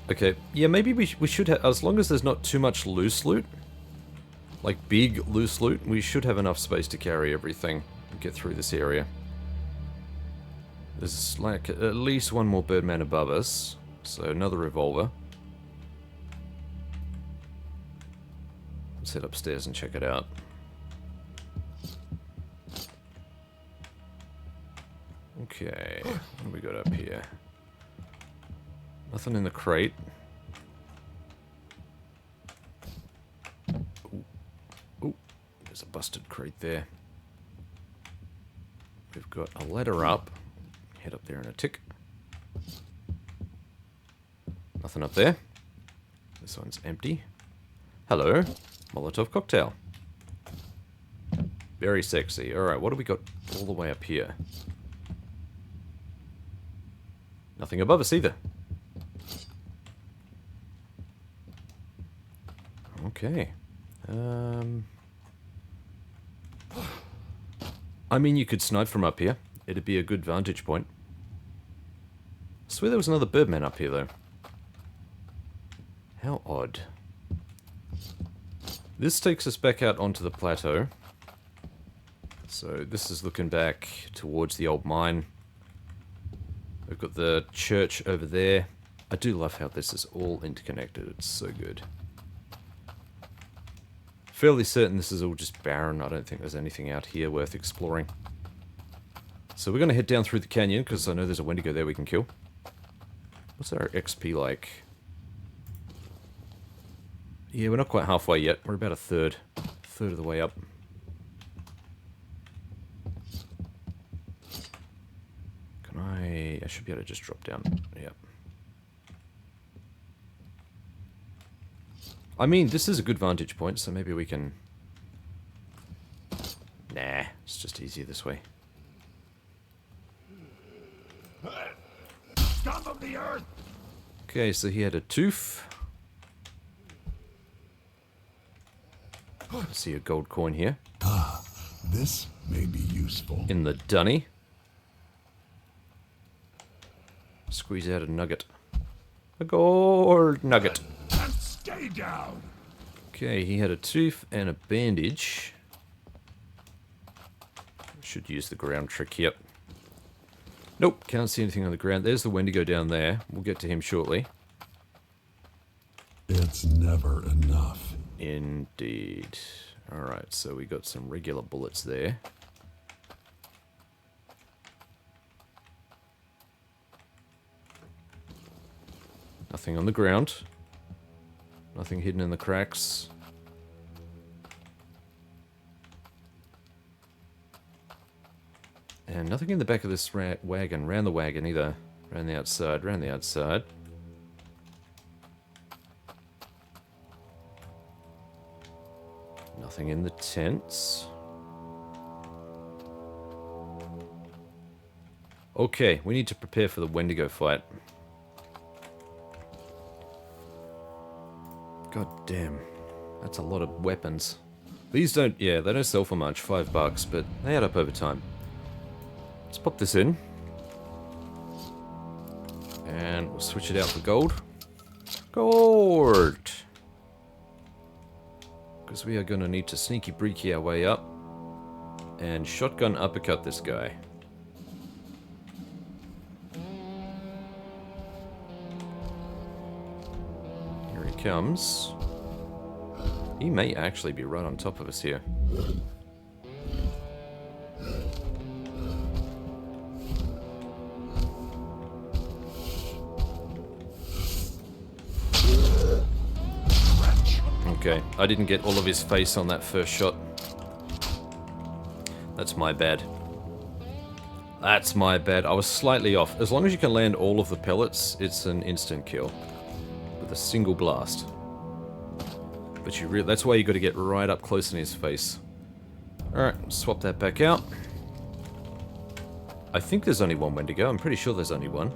Okay, yeah, maybe we should have, as long as there's not too much loose loot, like big loose loot, we should have enough space to carry everything and get through this area. There's like at least one more birdman above us, so another revolver. Let's head upstairs and check it out. Okay, what do we got up here? Nothing in the crate. Ooh. Ooh, there's a busted crate there. We've got a ladder up. Head up there in a tick. Nothing up there. This one's empty. Hello, Molotov cocktail. Very sexy. Alright, what do we got all the way up here? Nothing above us either. Okay. I mean, you could snipe from up here. It'd be a good vantage point. I swear there was another birdman up here, though. How odd. This takes us back out onto the plateau. So this is looking back towards the old mine. We've got the church over there. I do love how this is all interconnected. It's so good. Fairly certain this is all just barren. I don't think there's anything out here worth exploring. So we're going to head down through the canyon, because I know there's a Wendigo there we can kill. What's our XP like? Yeah, we're not quite halfway yet. We're about a third of the way up. Can I should be able to just drop down. Yep. I mean, this is a good vantage point, so maybe we can... Nah, it's just easier this way. Scum of the earth! Okay, so he had a tooth. I see a gold coin here. This may be useful. In the dunny. Squeeze out a nugget. A gold nugget. And stay down! Okay, he had a tooth and a bandage. Should use the ground trick here. Nope, can't see anything on the ground. There's the Wendigo down there. We'll get to him shortly. It's never enough. Indeed. Alright, so we got some regular bullets there. Nothing on the ground. Nothing hidden in the cracks. And nothing in the back of this wagon. Round the wagon either. Round the outside, round the outside. Nothing in the tents. Okay, we need to prepare for the Wendigo fight. God damn. That's a lot of weapons. These don't, yeah, they don't sell for much, $5, but they add up over time. Let's pop this in. And we'll switch it out for gold. Gold! Because we are going to need to sneaky breaky our way up. And shotgun uppercut this guy. Here he comes. He may actually be right on top of us here. Okay, I didn't get all of his face on that first shot. That's my bad. That's my bad. I was slightly off. As long as you can land all of the pellets, it's an instant kill. With a single blast. But that's why you got to get right up close in his face. Alright, swap that back out. I think there's only one Wendigo. I'm pretty sure there's only one.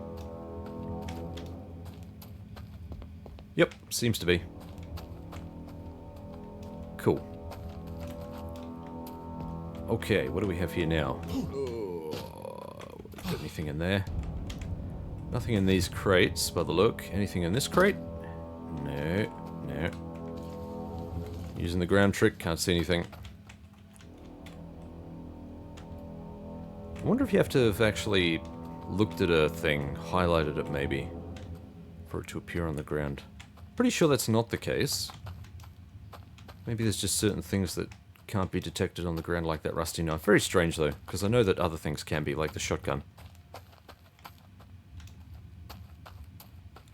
Yep, seems to be. Cool. Okay, what do we have here now? Got anything in there? Nothing in these crates, by the look. Anything in this crate? No, no. Using the ground trick, can't see anything. I wonder if you have to have actually looked at a thing, highlighted it maybe, for it to appear on the ground. Pretty sure that's not the case. Maybe there's just certain things that can't be detected on the ground like that rusty knife. Very strange though, because I know that other things can be, like the shotgun.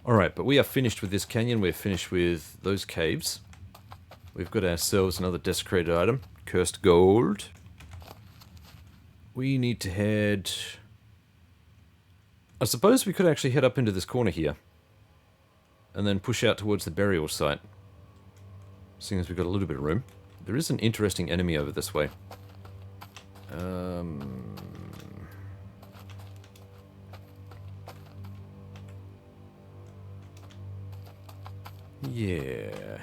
Alright, but we are finished with this canyon, we're finished with those caves. We've got ourselves another desecrated item, cursed gold. We need to head... I suppose we could actually head up into this corner here. And then push out towards the burial site. Seeing as we've got a little bit of room. There is an interesting enemy over this way. Yeah.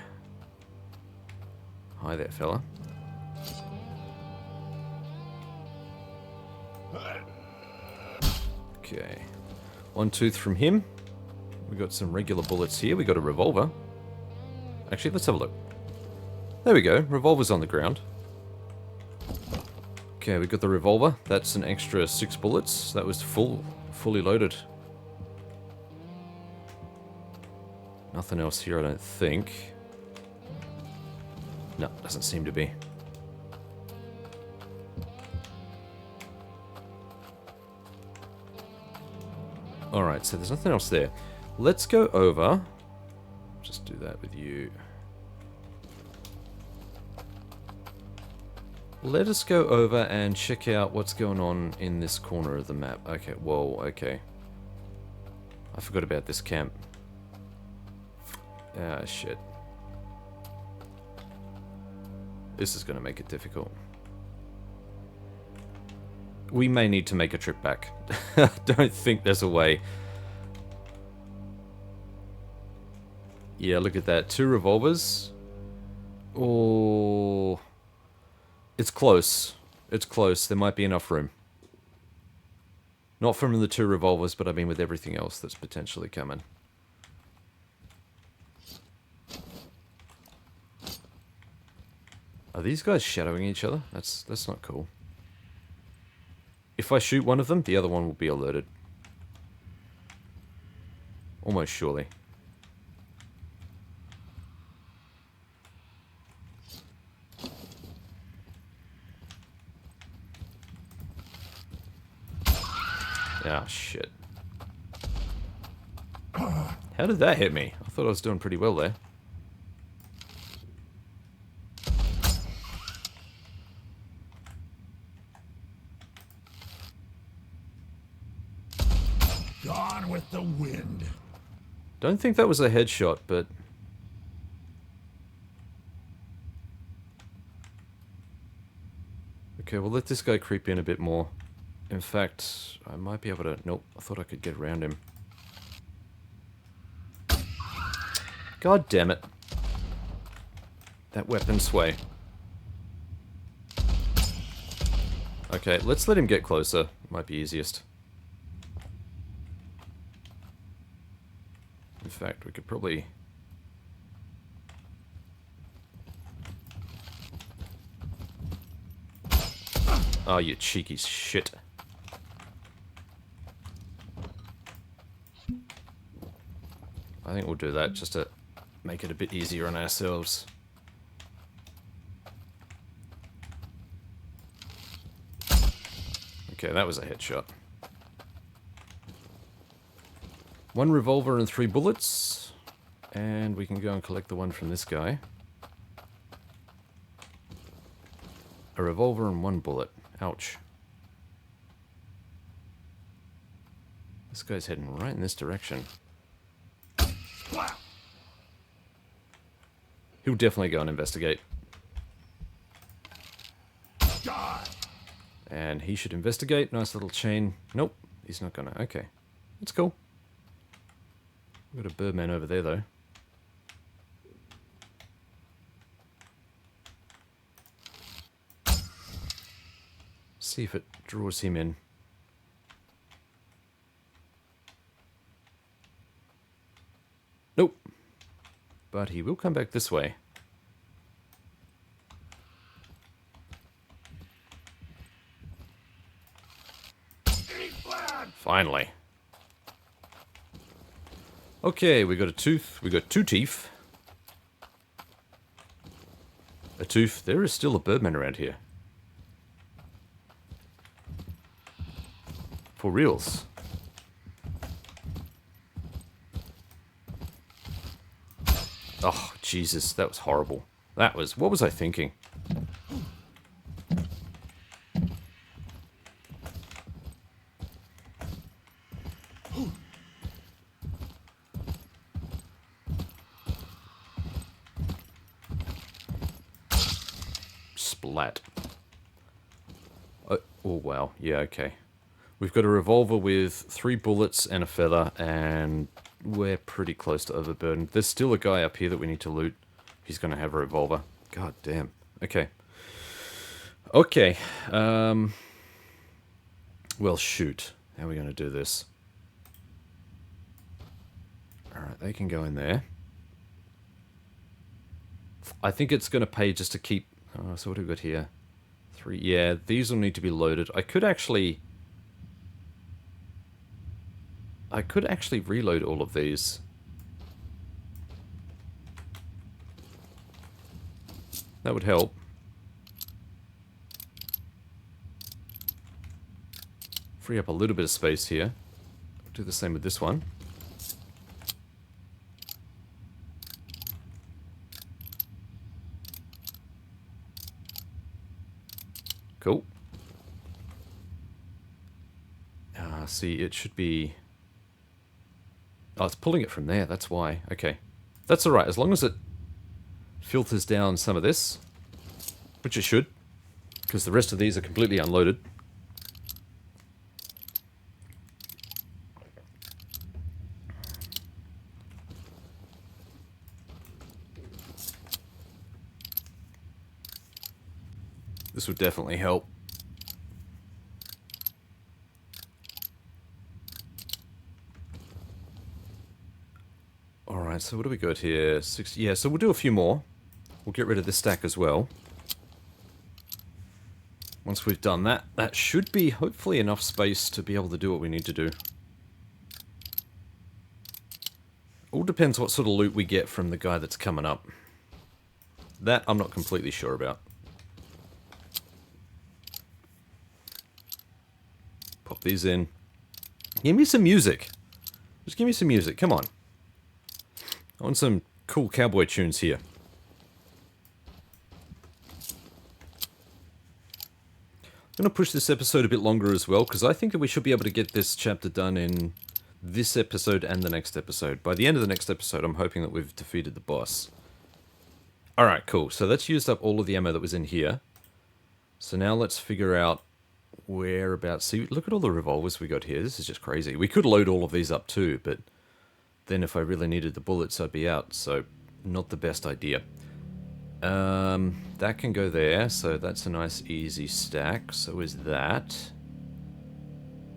Hi there, fella. Okay. One tooth from him. We got some regular bullets here. We got a revolver. Actually, let's have a look. There we go. Revolver's on the ground. Okay, we got the revolver. That's an extra 6 bullets. That was fully loaded. Nothing else here, I don't think. No, doesn't seem to be. Alright, so there's nothing else there. Let's go over. Just do that with you. Let us go over and check out what's going on in this corner of the map. Okay, whoa, okay. I forgot about this camp. Ah, shit. This is going to make it difficult. We may need to make a trip back. I don't think there's a way. Yeah, look at that. 2 revolvers. Oh... It's close. It's close. There might be enough room. Not from the 2 revolvers, but I mean with everything else that's potentially coming. Are these guys shadowing each other? That's not cool. If I shoot one of them, the other one will be alerted. Almost surely. Ah, shit. How did that hit me? I thought I was doing pretty well there. Gone with the wind. Don't think that was a headshot, but... Okay, we'll let this guy creep in a bit more. In fact, I might be able to... Nope, I thought I could get around him. God damn it. That weapon sway. Okay, let's let him get closer. Might be easiest. In fact, we could probably... Oh, you cheeky shit. I think we'll do that just to make it a bit easier on ourselves. Okay, that was a headshot. 1 revolver and 3 bullets. And we can go and collect the one from this guy. A revolver and 1 bullet. Ouch. This guy's heading right in this direction. He'll definitely go and investigate. Die. And he should investigate. Nice little chain. Nope, he's not gonna. Okay, that's cool. We've got a birdman over there, though. See if it draws him in. Nope. But he will come back this way. Finally. Okay, we got a tooth. We got 2 teeth. A tooth. There is still a birdman around here. For reals. Oh, Jesus, that was horrible. That was... What was I thinking? Splat. Oh, wow. Yeah, okay. We've got a revolver with 3 bullets and a feather, and we're pretty close to overburdened. There's still a guy up here that we need to loot. He's going to have a revolver. God damn. Okay. Okay. Well, shoot. How are we going to do this? Alright, they can go in there. I think it's going to pay just to keep... so what do we got here? 3. Yeah, these will need to be loaded. I could actually reload all of these. That would help. Free up a little bit of space here. Do the same with this one. Cool. See, it should be... Oh, it's pulling it from there, that's why. Okay. That's alright, as long as it filters down some of this, which it should, because the rest of these are completely unloaded. This would definitely help. Alright, so what do we got here? 6. Yeah, so we'll do a few more. We'll get rid of this stack as well. Once we've done that, that should be hopefully enough space to be able to do what we need to do. All depends what sort of loot we get from the guy that's coming up. That I'm not completely sure about. Pop these in. Give me some music. Just give me some music, come on. I want some cool cowboy tunes here. I'm going to push this episode a bit longer as well, because I think that we should be able to get this chapter done in this episode and the next episode. By the end of the next episode, I'm hoping that we've defeated the boss. Alright, cool. So that's used up all of the ammo that was in here. So now let's figure out whereabouts... See, look at all the revolvers we got here. This is just crazy. We could load all of these up too, but then if I really needed the bullets, I'd be out. So, not the best idea. That can go there, so that's a nice easy stack. So is that.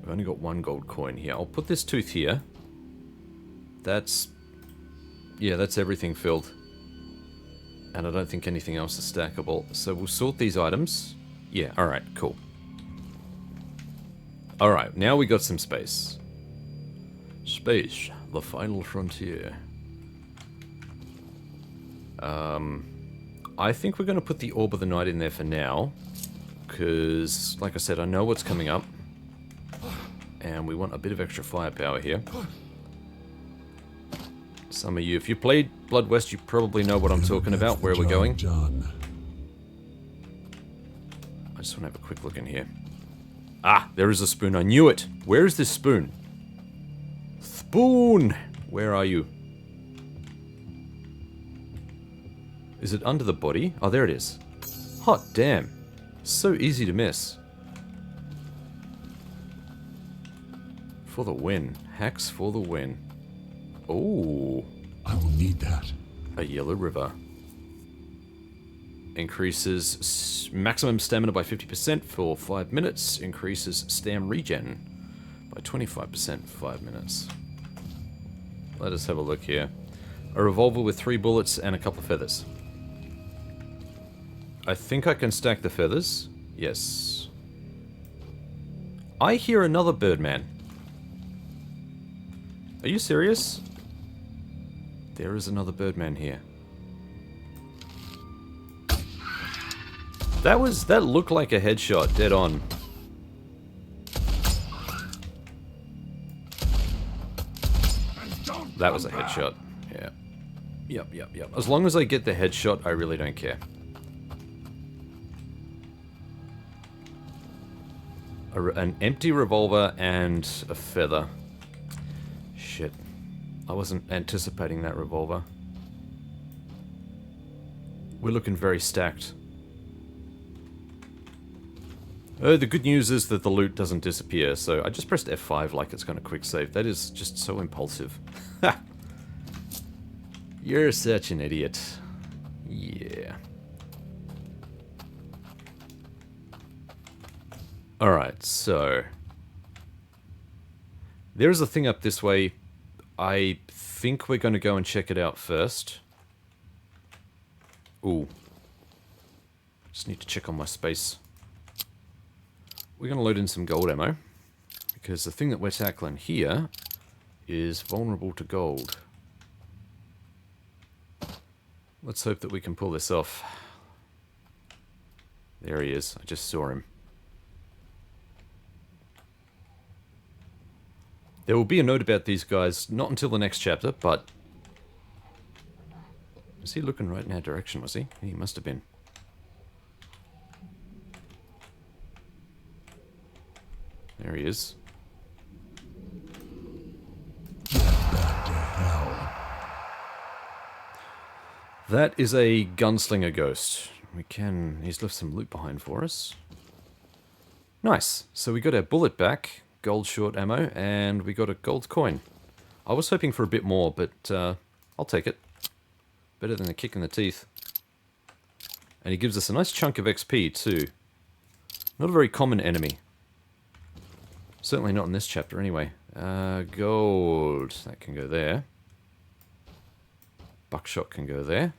We've only got 1 gold coin here. I'll put this tooth here. That's... Yeah, that's everything filled. And I don't think anything else is stackable. So we'll sort these items. Yeah, alright, cool. Alright, now we got some space. Space, the final frontier. I think we're going to put the Orb of the Night in there for now. Because, like I said, I know what's coming up. And we want a bit of extra firepower here. Some of you, if you played Blood West, you probably know what I'm talking about, where we're going. I just want to have a quick look in here. Ah, there is a spoon. I knew it. Where is this spoon? Spoon! Where are you? Is it under the body? Oh, there it is. Hot damn. So easy to miss. For the win. Hacks for the win. Oh. I will need that. A yellow river. Increases maximum stamina by 50% for 5 minutes. Increases stam regen by 25% for 5 minutes. Let us have a look here. A revolver with 3 bullets and a couple of feathers. I think I can stack the feathers. Yes. I hear another birdman. Are you serious? There is another birdman here. That looked like a headshot, dead on. That was a headshot. Yeah. Yep. As long as I get the headshot, I really don't care. An empty revolver and a feather. Shit. I wasn't anticipating that revolver. We're looking very stacked. Oh, the good news is that the loot doesn't disappear, so I just pressed F5 like it's going to quick save. That is just so impulsive. You're such an idiot. Yeah. Alright, so... There's a thing up this way. I think we're going to go and check it out first. Ooh. Just need to check on my space. We're going to load in some gold ammo, because the thing that we're tackling here is vulnerable to gold. Let's hope that we can pull this off. There he is. I just saw him. There will be a note about these guys, not until the next chapter, but... Was he looking right in our direction, was he? He must have been. There he is. Back to hell. That is a gunslinger ghost. He's left some loot behind for us. Nice. So we got our bullet back, gold short ammo, and we got a gold coin. I was hoping for a bit more, but I'll take it. Better than a kick in the teeth. And he gives us a nice chunk of XP too. Not a very common enemy. Certainly not in this chapter anyway. Gold. That can go there. Buckshot can go there.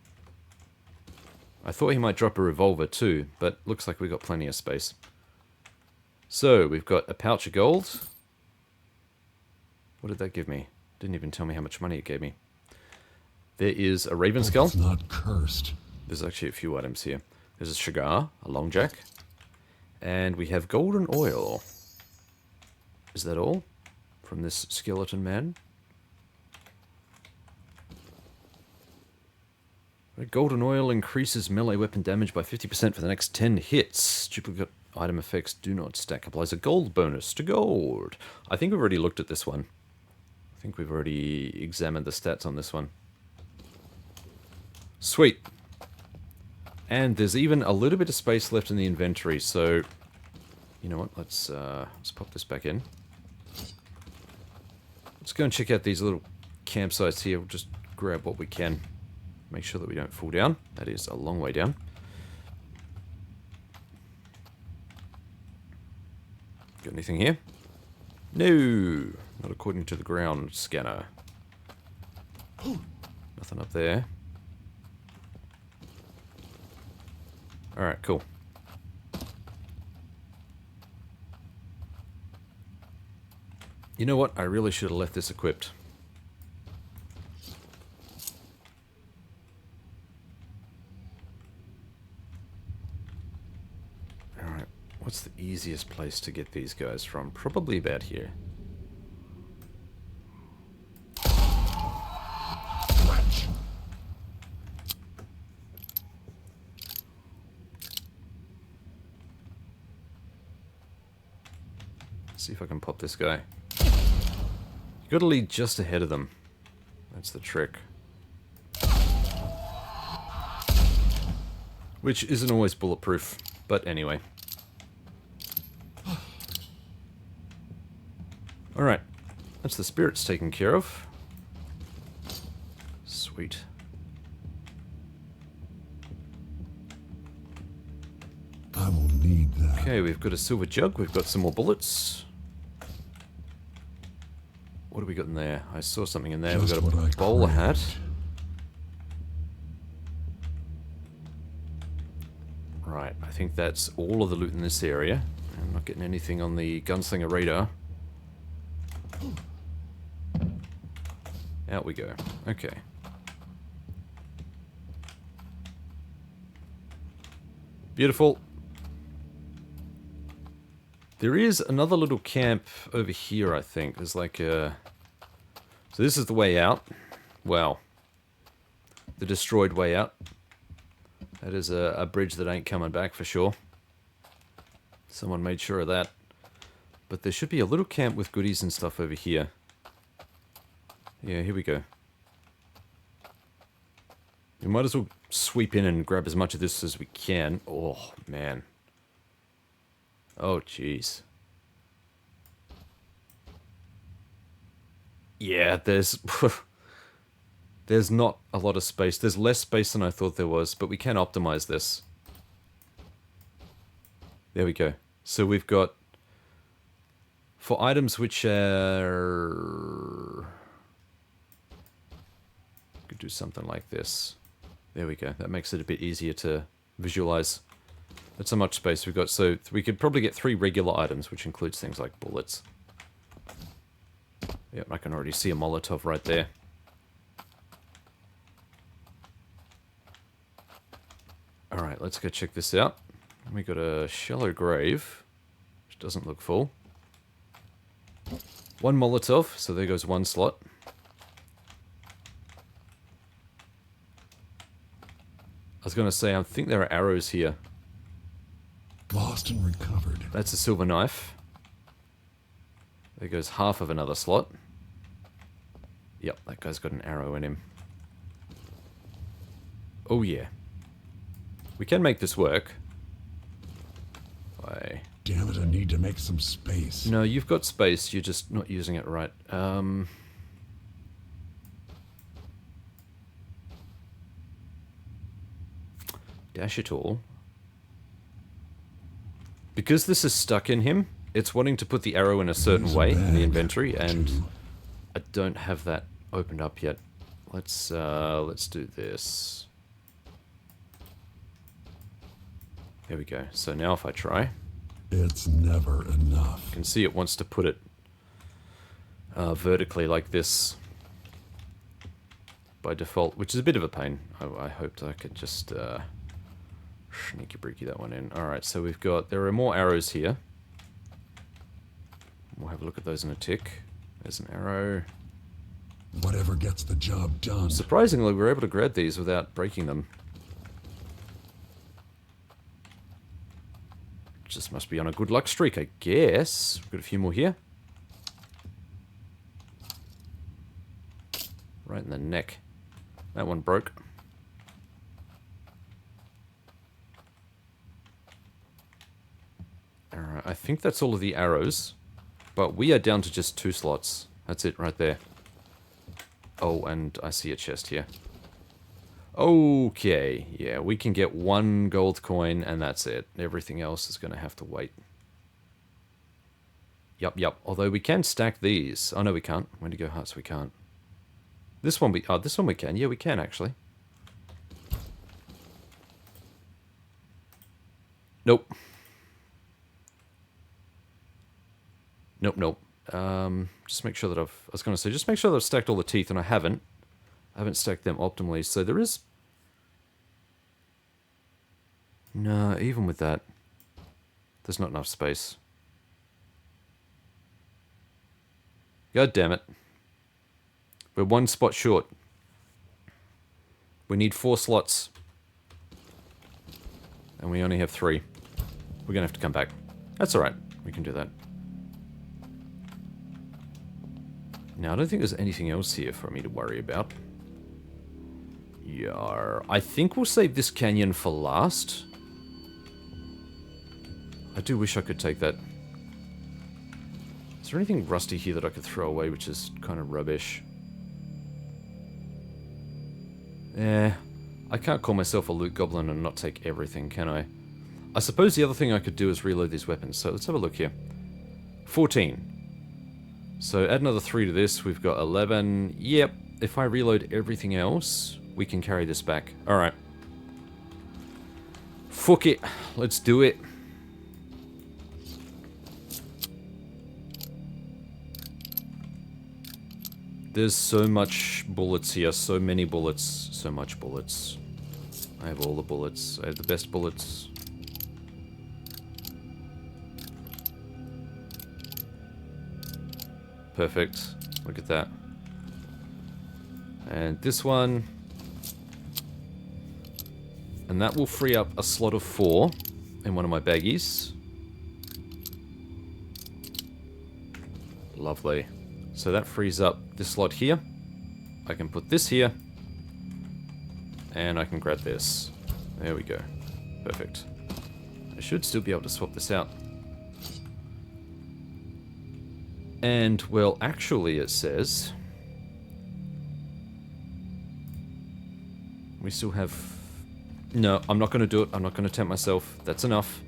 I thought he might drop a revolver too, but looks like we got plenty of space. So, we've got a pouch of gold. What did that give me? Didn't even tell me how much money it gave me. There is a raven skull. It's not cursed. There's actually a few items here. There's a cigar, a long jack, and we have golden oil. Is that all from this skeleton man? Golden oil increases melee weapon damage by 50% for the next 10 hits. Duplicate item effects do not stack. Applies a gold bonus to gold. I think we've already looked at this one. I think we've already examined the stats on this one. Sweet. And there's even a little bit of space left in the inventory, so... You know what, let's pop this back in. Let's go and check out these little campsites here. We'll just grab what we can. Make sure that we don't fall down. That is a long way down. Got anything here? No! Not according to the ground scanner. Nothing up there. Alright, cool. You know what? I really should have left this equipped. Alright, what's the easiest place to get these guys from? Probably about here. See if I can pop this guy. You gotta lead just ahead of them. That's the trick. Which isn't always bulletproof, but anyway. Alright, that's the spirits taken care of. Sweet. I will need that. Okay, we've got a silver jug, we've got some more bullets. What do we got in there? I saw something in there. We've Just got what I a bowler hat. craved. Right, I think that's all of the loot in this area. I'm not getting anything on the gunslinger radar. Out we go. Okay. Beautiful. There is another little camp over here, I think. There's like a... So this is the way out. Well, the destroyed way out. That is a bridge that ain't coming back for sure. Someone made sure of that. But there should be a little camp with goodies and stuff over here. Yeah, here we go. We might as well sweep in and grab as much of this as we can. Oh, man. Oh, jeez. Yeah, there's not a lot of space. There's less space than I thought there was, but we can optimize this. There we go. So we've got, for items which are... Could do something like this. There we go. That makes it a bit easier to visualize. That's how much space we've got. So we could probably get 3 regular items, which includes things like bullets. Yep, I can already see a Molotov right there. Alright, let's go check this out. We got a shallow grave, which doesn't look full. 1 Molotov, so there goes 1 slot. I was going to say, I think there are arrows here. Lost and recovered. That's a silver knife. There goes half of another slot. Yep, that guy's got an arrow in him. Oh yeah. We can make this work. By... Damn it, I need to make some space. No, you've got space, you're just not using it right. Dash it all. Because this is stuck in him, it's wanting to put the arrow in a certain way in the inventory, and I don't have that opened up yet. Let's do this. There we go. So now if I try... It's never enough. You can see it wants to put it vertically like this by default, which is a bit of a pain. I hoped I could just sneaky breaky that one in. Alright, so we've got... There are more arrows here. We'll have a look at those in a tick. There's an arrow. Whatever gets the job done. Surprisingly, we're able to grab these without breaking them. Just must be on a good luck streak, I guess. We've got a few more here. Right in the neck. That one broke. Alright, I think that's all of the arrows. But we are down to just 2 slots. That's it right there. Oh, and I see a chest here. Okay, yeah, we can get 1 gold coin and that's it. Everything else is going to have to wait. Yup. Although we can stack these. Oh no, we can't. Wendigo hearts we can't. This one we can. Yeah, we can actually. Nope. Nope. Just make sure that I was going to say, just make sure that I've stacked all the teeth, and I haven't. I haven't stacked them optimally, so there is... No, even with that, there's not enough space. God damn it. We're 1 spot short. We need 4 slots. And we only have 3. We're going to have to come back. That's alright. We can do that. Now, I don't think there's anything else here for me to worry about. Yar. I think we'll save this canyon for last. I do wish I could take that. Is there anything rusty here that I could throw away, which is kind of rubbish? I can't call myself a loot goblin and not take everything, can I? I suppose the other thing I could do is reload these weapons, so let's have a look here. 14. So add another 3 to this, we've got 11. Yep, if I reload everything else, we can carry this back. Alright. Fuck it, let's do it. There's so much bullets here, so many bullets, so much bullets. I have all the bullets, I have the best bullets. Perfect, look at that. And this one. And that will free up a slot of 4 in one of my baggies. Lovely. So that frees up this slot here. I can put this here. And I can grab this. There we go. Perfect. I should still be able to swap this out. And, well, actually it says... we still have... No, I'm not going to do it. I'm not going to tempt myself. That's enough.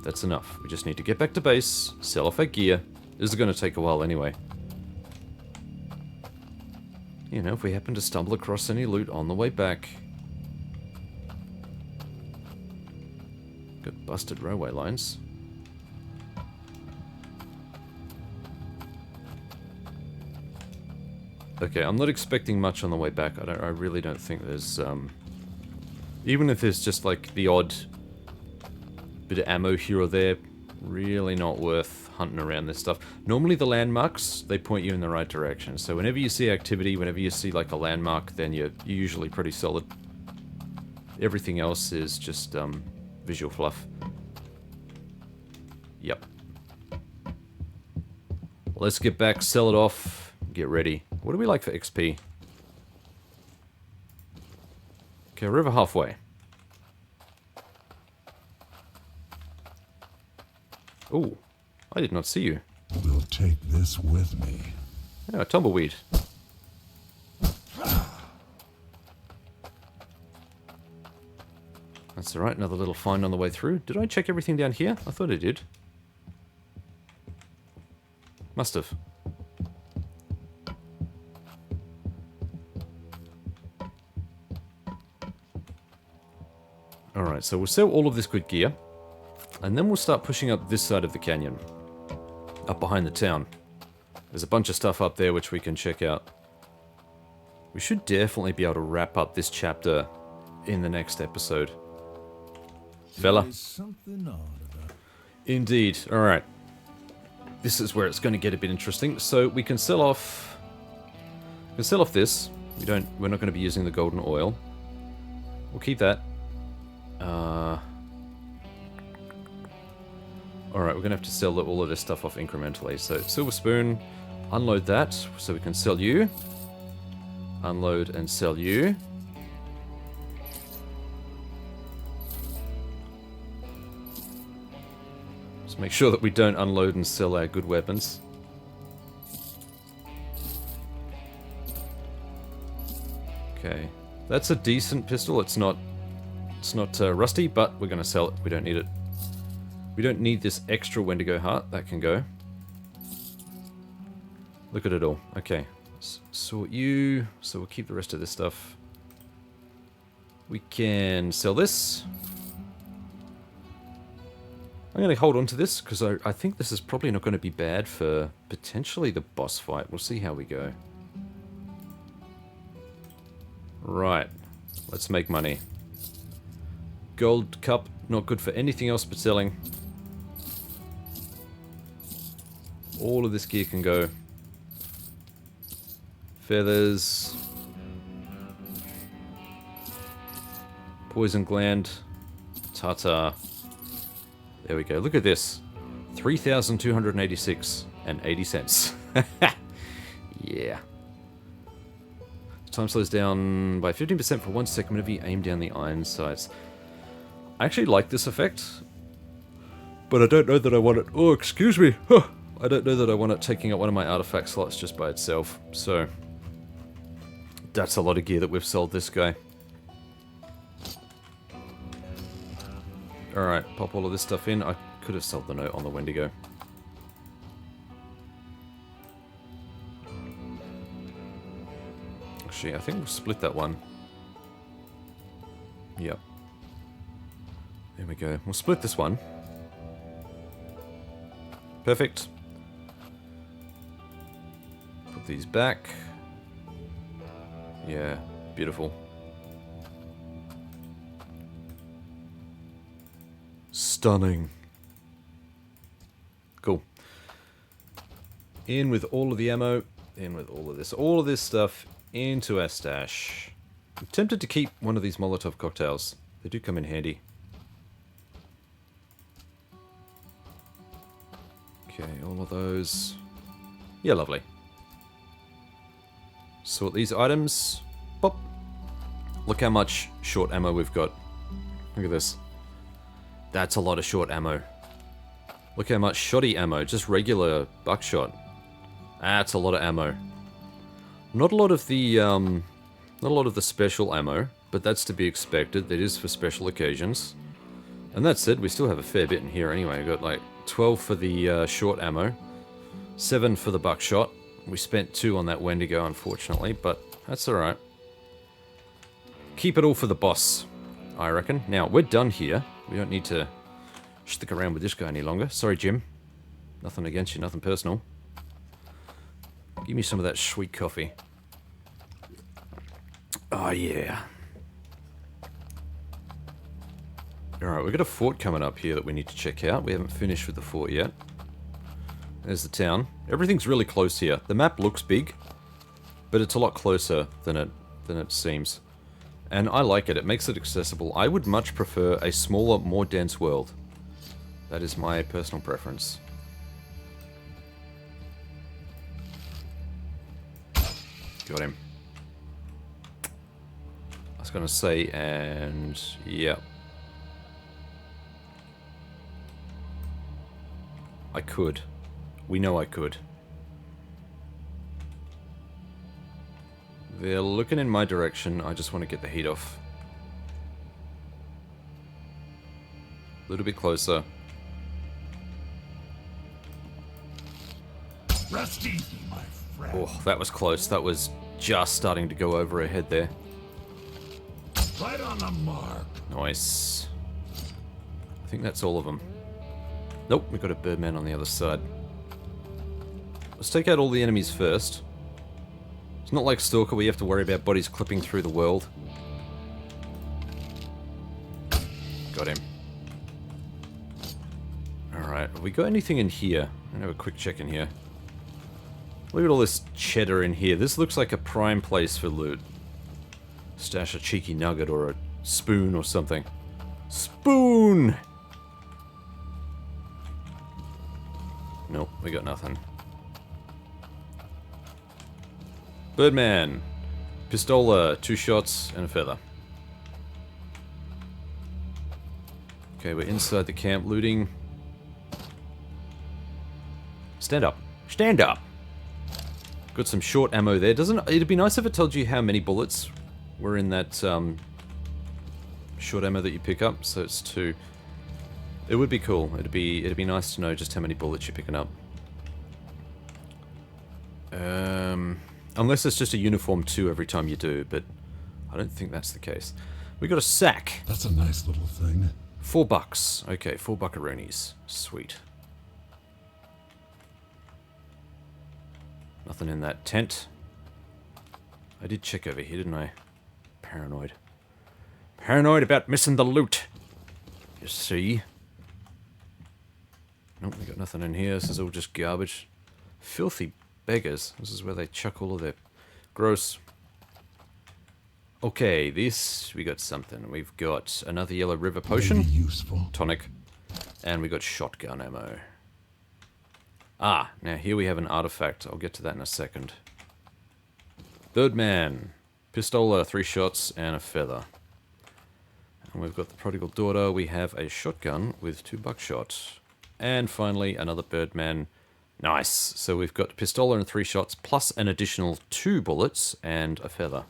That's enough. We just need to get back to base, sell off our gear. This is going to take a while anyway. You know, if we happen to stumble across any loot on the way back. Got busted railway lines. Okay, I'm not expecting much on the way back. I really don't think there's, even if there's just like the odd bit of ammo here or there, really not worth hunting around this stuff. Normally the landmarks, they point you in the right direction. So whenever you see activity, whenever you see like a landmark, then you're usually pretty solid. Everything else is just visual fluff. Yep. Let's get back, sell it off, get ready. What do we like for XP? Okay, we're over halfway. Oh, I did not see you. We'll take this with me. Yeah, tumbleweed. That's alright, another little find on the way through. Did I check everything down here? I thought I did. Must have. Alright, so we'll sell all of this good gear. And then we'll start pushing up this side of the canyon. Up behind the town. There's a bunch of stuff up there which we can check out. We should definitely be able to wrap up this chapter in the next episode. Fella. Something odd about Indeed. Alright. This is where it's going to get a bit interesting. So we can sell off... We can sell off this. We're not going to be using the golden oil. We'll keep that. Alright, we're going to have to sell all of this stuff off incrementally. So, silver spoon, unload that, so we can sell you. Unload and sell you. Just make sure that we don't unload and sell our good weapons. Okay, that's a decent pistol. It's not rusty, but we're going to sell it. We don't need it. We don't need this extra Wendigo heart. That can go. Look at it all. Okay. Sort you. So we'll keep the rest of this stuff. We can sell this. I'm going to hold on to this because I think this is probably not going to be bad for potentially the boss fight. We'll see how we go. Right. Let's make money. Gold cup. Not good for anything else but selling. All of this gear can go. Feathers. Poison gland. Tartar. There we go. Look at this. 3,286 and 80 cents. Yeah. Time slows down by 15% for 1 second whenever you aim down the iron sights. I actually like this effect, but I don't know that I want it. Oh, excuse me. Huh. I don't know that I want it taking up one of my artifact slots just by itself. So, that's a lot of gear that we've sold this guy. Alright, pop all of this stuff in. I could have sold the note on the Wendigo. Actually, I think we'll split that one. Yep. There we go. We'll split this one. Perfect. Put these back. Yeah, beautiful. Stunning. Cool. In with all of the ammo. In with all of this. All of this stuff into our stash. I'm tempted to keep one of these Molotov cocktails. They do come in handy. Okay, all of those. Yeah, lovely. Sort these items. Pop. Look how much short ammo we've got. Look at this. That's a lot of short ammo. Look how much shoddy ammo. Just regular buckshot. That's a lot of ammo. Not a lot of the special ammo, but that's to be expected. That is for special occasions. And that said, we still have a fair bit in here anyway. We've got like 12 for the short ammo, 7 for the buckshot. We spent 2 on that Wendigo, unfortunately, but That's alright. Keep it all for the boss, I reckon. Now, we're done here. We don't need to stick around with this guy any longer. Sorry, Jim. Nothing against you, nothing personal. Give me some of that sweet coffee. Oh, yeah. Alright, we've got a fort coming up here that we need to check out. We haven't finished with the fort yet. There's the town. Everything's really close here. The map looks big, but it's a lot closer than it seems. And I like it. It makes it accessible. I would much prefer a smaller, more dense world. That is my personal preference. Got him. I was going to say, and yeah. I could. We know I could. They're looking in my direction. I just want to get the heat off. A little bit closer. Rest easy, my friend. Oh, that was close. That was just starting to go over her head there. Right on the mark. Nice. I think that's all of them. Nope, we've got a birdman on the other side. Let's take out all the enemies first. It's not like Stalker where you have to worry about bodies clipping through the world. Got him. Alright, have we got anything in here? I'm gonna have a quick check in here. Look at all this cheddar in here. This looks like a prime place for loot. Stash a cheeky nugget or a spoon or something. Spoon! Nope, we got nothing. Birdman. Pistola, 2 shots and a feather. Okay, we're inside the camp looting. Stand up. Stand up! Got some short ammo there. It'd be nice if it told you how many bullets were in that short ammo that you pick up. So it's 2. It would be cool. It'd be nice to know just how many bullets you're picking up. Unless it's just a uniform 2 every time you do, but I don't think that's the case. We got a sack. That's a nice little thing. $4. Okay, 4 buckaroonies. Sweet. Nothing in that tent. I did check over here, didn't I? Paranoid. Paranoid about missing the loot. You see? Nope, we got nothing in here. This is all just garbage. Filthy beggars. This is where they chuck all of their... Gross. Okay, this... We got something. We've got another Yellow River potion. Maybe useful. Tonic. And we got shotgun ammo. Ah, now here we have an artifact. I'll get to that in a second. Birdman. Pistola, 3 shots and a feather. And we've got the Prodigal Daughter. We have a shotgun with 2 buckshot. And finally, another Birdman. Nice. So we've got Pistola and 3 shots, plus an additional 2 bullets and a feather.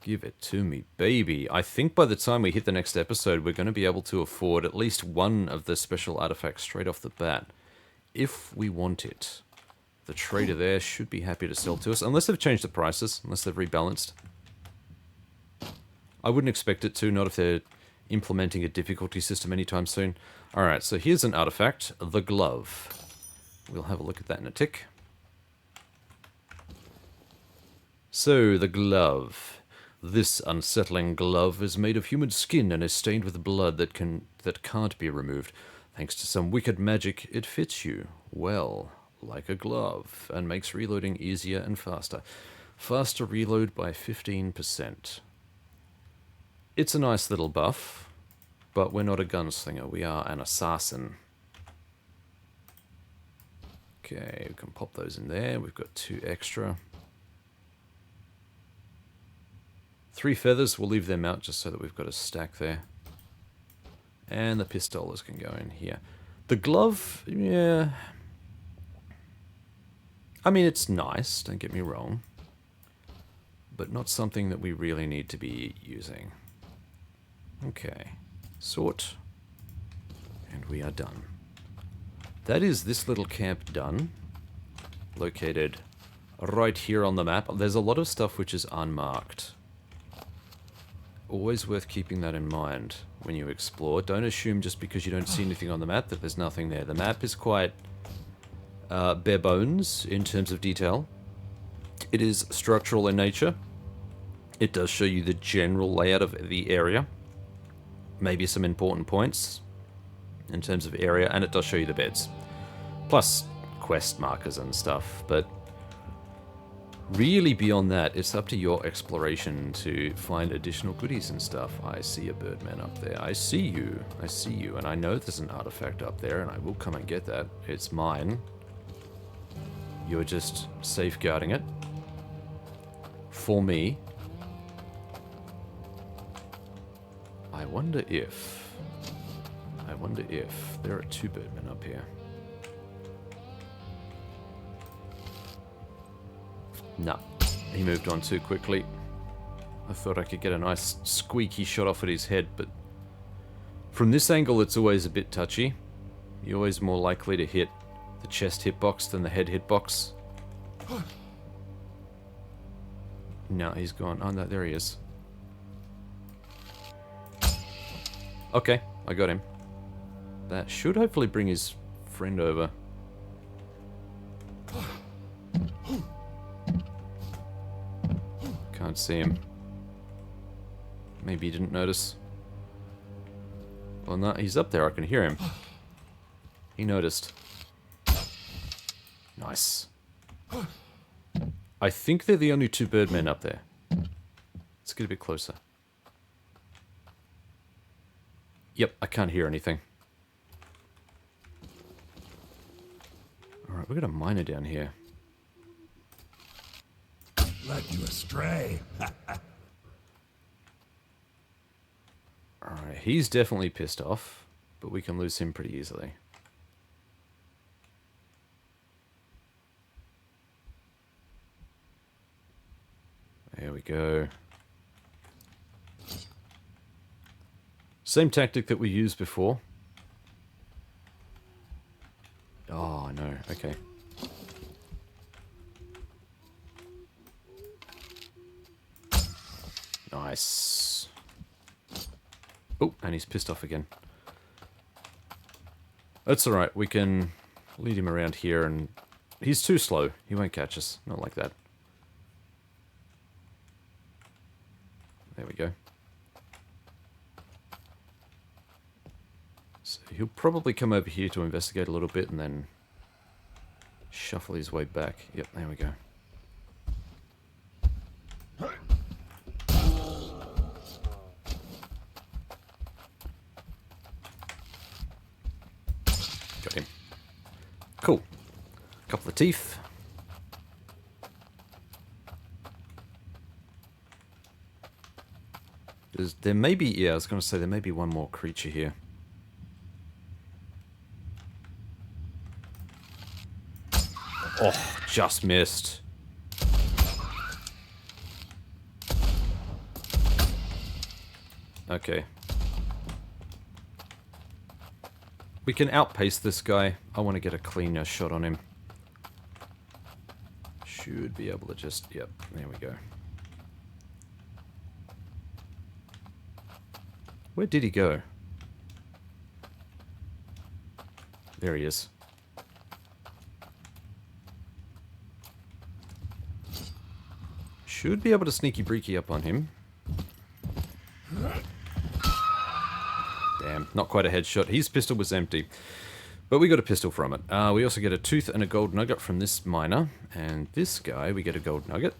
Give it to me, baby. I think by the time we hit the next episode, we're going to be able to afford at least one of the special artifacts straight off the bat. If we want it. The trader there should be happy to sell to us, unless they've changed the prices, unless they've rebalanced. I wouldn't expect it to, not if they're implementing a difficulty system anytime soon. Alright, so here's an artifact, the glove. We'll have a look at that in a tick. So, the glove. This unsettling glove is made of human skin and is stained with blood that can't be removed. Thanks to some wicked magic, it fits you, well, like a glove, and makes reloading easier and faster. Faster reload by 15%. It's a nice little buff, but we're not a gunslinger, we are an assassin. Okay, we can pop those in there, we've got 2 extra. 3 feathers, we'll leave them out just so that we've got a stack there. And the pistolas can go in here. The glove, yeah. I mean, it's nice, don't get me wrong. But not something that we really need to be using. Okay. Sort. And we are done. That is this little camp done. Located right here on the map. There's a lot of stuff which is unmarked. Always worth keeping that in mind when you explore. Don't assume just because you don't see anything on the map that there's nothing there. The map is quite bare bones in terms of detail. It is structural in nature. It does show you the general layout of the area. Maybe some important points in terms of area, and it does show you the beds. Plus quest markers and stuff, but really beyond that, it's up to your exploration to find additional goodies and stuff. I see a birdman up there. I see you, and I know there's an artifact up there, and I will come and get that. It's mine. You're just safeguarding it. For me. I wonder if there are 2 birdmen up here. No, he moved on too quickly. I thought I could get a nice squeaky shot off at his head, but from this angle it's always a bit touchy. You're always more likely to hit the chest hitbox than the head hitbox. No, he's gone. Oh no, there he is. Okay, I got him. That should hopefully bring his friend over. Can't see him. Maybe he didn't notice. Well, no, he's up there. I can hear him. He noticed. Nice. I think they're the only 2 birdmen up there. Let's get a bit closer. Yep, I can't hear anything. Alright, we've got a miner down here. Led you astray. Alright, he's definitely pissed off, but we can lose him pretty easily. There we go. Same tactic that we used before. Oh, no. Okay. Nice. Oh, and he's pissed off again. That's alright. We can lead him around here, and he's too slow. He won't catch us. Not like that. There we go. So he'll probably come over here to investigate a little bit and then shuffle his way back. Yep, there we go. Got him. Cool. Couple of teeth. There may be, yeah, I was going to say there may be one more creature here. Oh, just missed. Okay. We can outpace this guy. I want to get a cleaner shot on him. Should be able to just, yep, there we go. Where did he go? There he is. Should be able to sneaky breaky up on him. Damn, not quite a headshot. His pistol was empty. But we got a pistol from it. We also get a tooth and a gold nugget from this miner. And this guy, we get a gold nugget.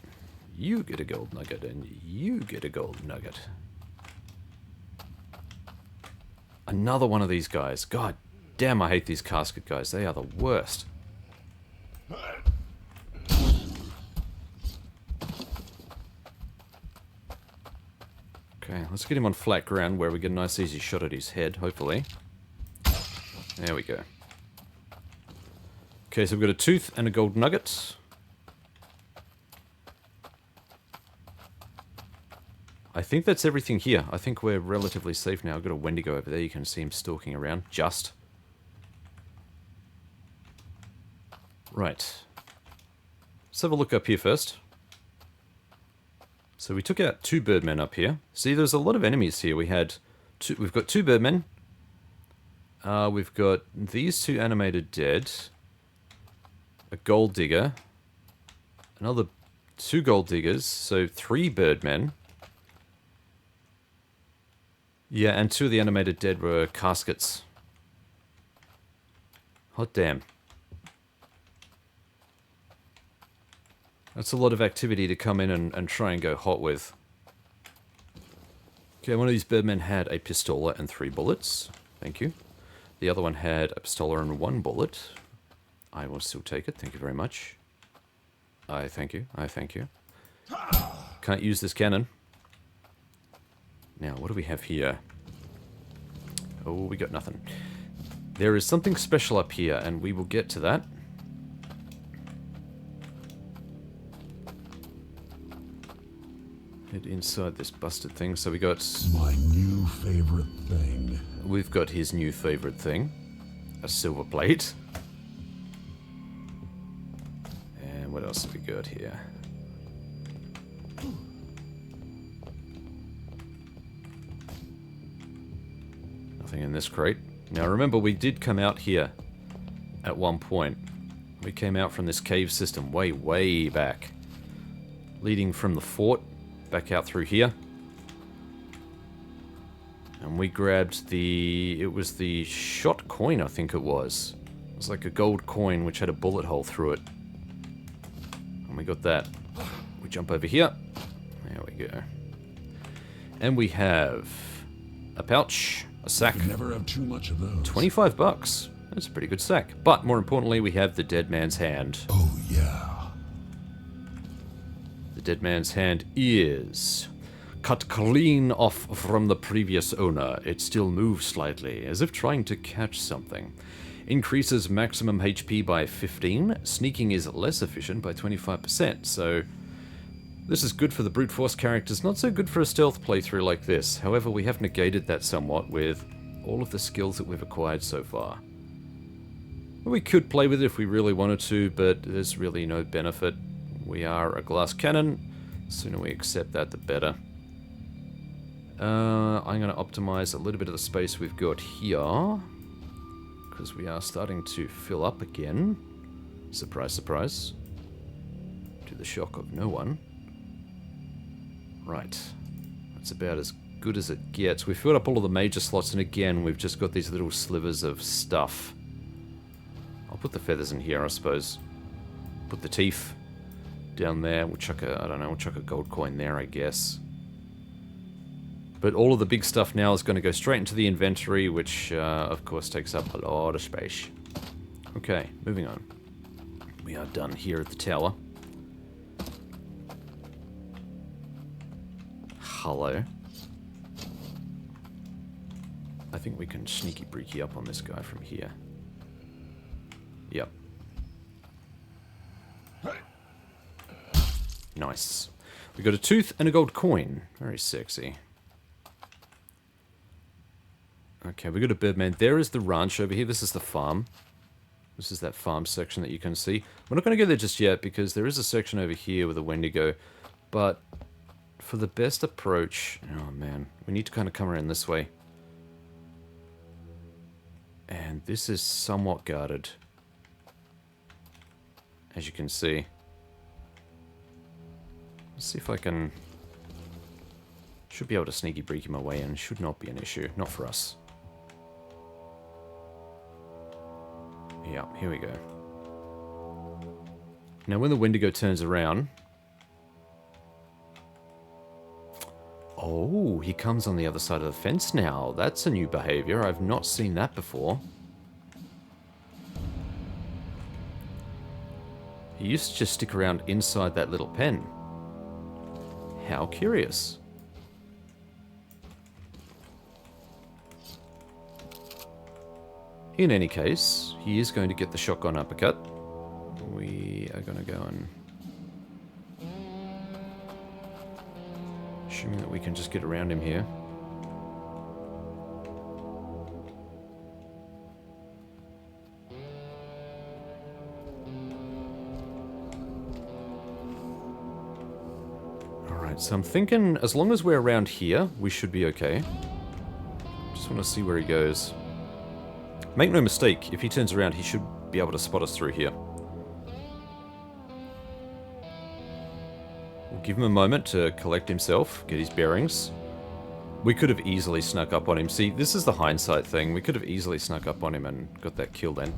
You get a gold nugget. And you get a gold nugget. Another one of these guys. God damn, I hate these casket guys. They are the worst. Okay, let's get him on flat ground where we get a nice easy shot at his head, hopefully. There we go. Okay, so we've got a tooth and a gold nugget. I think that's everything here. I think we're relatively safe now. I've got a Wendigo over there. You can see him stalking around. Just. Right. let's have a look up here first. So we took out 2 birdmen up here. See, there's a lot of enemies here. We've got 2 birdmen. We've got these 2 animated dead. A gold digger. Another 2 gold diggers. So 3 birdmen. Yeah, and 2 of the animated dead were caskets. Hot damn. That's a lot of activity to come in and try and go hot with. Okay, one of these birdmen had a pistola and 3 bullets. Thank you. The other one had a pistola and 1 bullet. I will still take it. Thank you very much. I thank you. I thank you. Can't use this cannon. Now, what do we have here? Oh, we got nothing. There is something special up here, and we will get to that. Head inside this busted thing. So we got... My new favorite thing. We've got his new favorite thing. A silver plate. And what else have we got here? Nothing in this crate. Now remember, we did come out here at one point. We came out from this cave system way, way back. Leading from the fort back out through here. And we grabbed the... It was the shot coin, I think it was. It was like a gold coin which had a bullet hole through it. And we got that. We jump over here. There we go. And we have a pouch, a sack. You never have too much of those. 25 bucks. That's a pretty good sack. But more importantly, we have the dead man's hand. Oh, yeah. The dead man's hand is cut clean off from the previous owner. It still moves slightly, as if trying to catch something. Increases maximum HP by 15. Sneaking is less efficient by 25%. So this is good for the brute force characters, not so good for a stealth playthrough like this. However, we have negated that somewhat with all of the skills that we've acquired so far. We could play with it if we really wanted to, but there's really no benefit. We are a glass cannon. The sooner we accept that, the better. I'm going to optimize a little bit of the space we've got here, because we are starting to fill up again. Surprise, surprise. To the shock of no one. Right. That's about as good as it gets. We've filled up all of the major slots, and again, we've just got these little slivers of stuff. I'll put the feathers in here, I suppose. Put the teeth down there. We'll chuck a, I don't know, we'll chuck a gold coin there, I guess. But all of the big stuff now is going to go straight into the inventory, which, of course, takes up a lot of space. Okay, moving on. We are done here at the tower. Hello. I think we can sneaky breaky up on this guy from here. Yep. Nice. We got a tooth and a gold coin. Very sexy. Okay, we got a birdman. There is the ranch over here. This is the farm. This is that farm section that you can see. We're not going to go there just yet because there is a section over here with a Wendigo. But for the best approach... Oh, man. We need to kind of come around this way. And this is somewhat guarded. As you can see. Let's see if I can... Should be able to sneaky breaky my way in. Should not be an issue. Not for us. Yeah, here we go. Now when the Wendigo turns around... Oh, he comes on the other side of the fence now. That's a new behavior. I've not seen that before. He used to just stick around inside that little pen. How curious. In any case, he is going to get the shotgun uppercut. We are going to go and... Assuming that we can just get around him here. Alright, so I'm thinking as long as we're around here, we should be okay. Just want to see where he goes. Make no mistake, if he turns around, he should be able to spot us through here. We'll give him a moment to collect himself, get his bearings. We could have easily snuck up on him. See, this is the hindsight thing. We could have easily snuck up on him and got that kill then.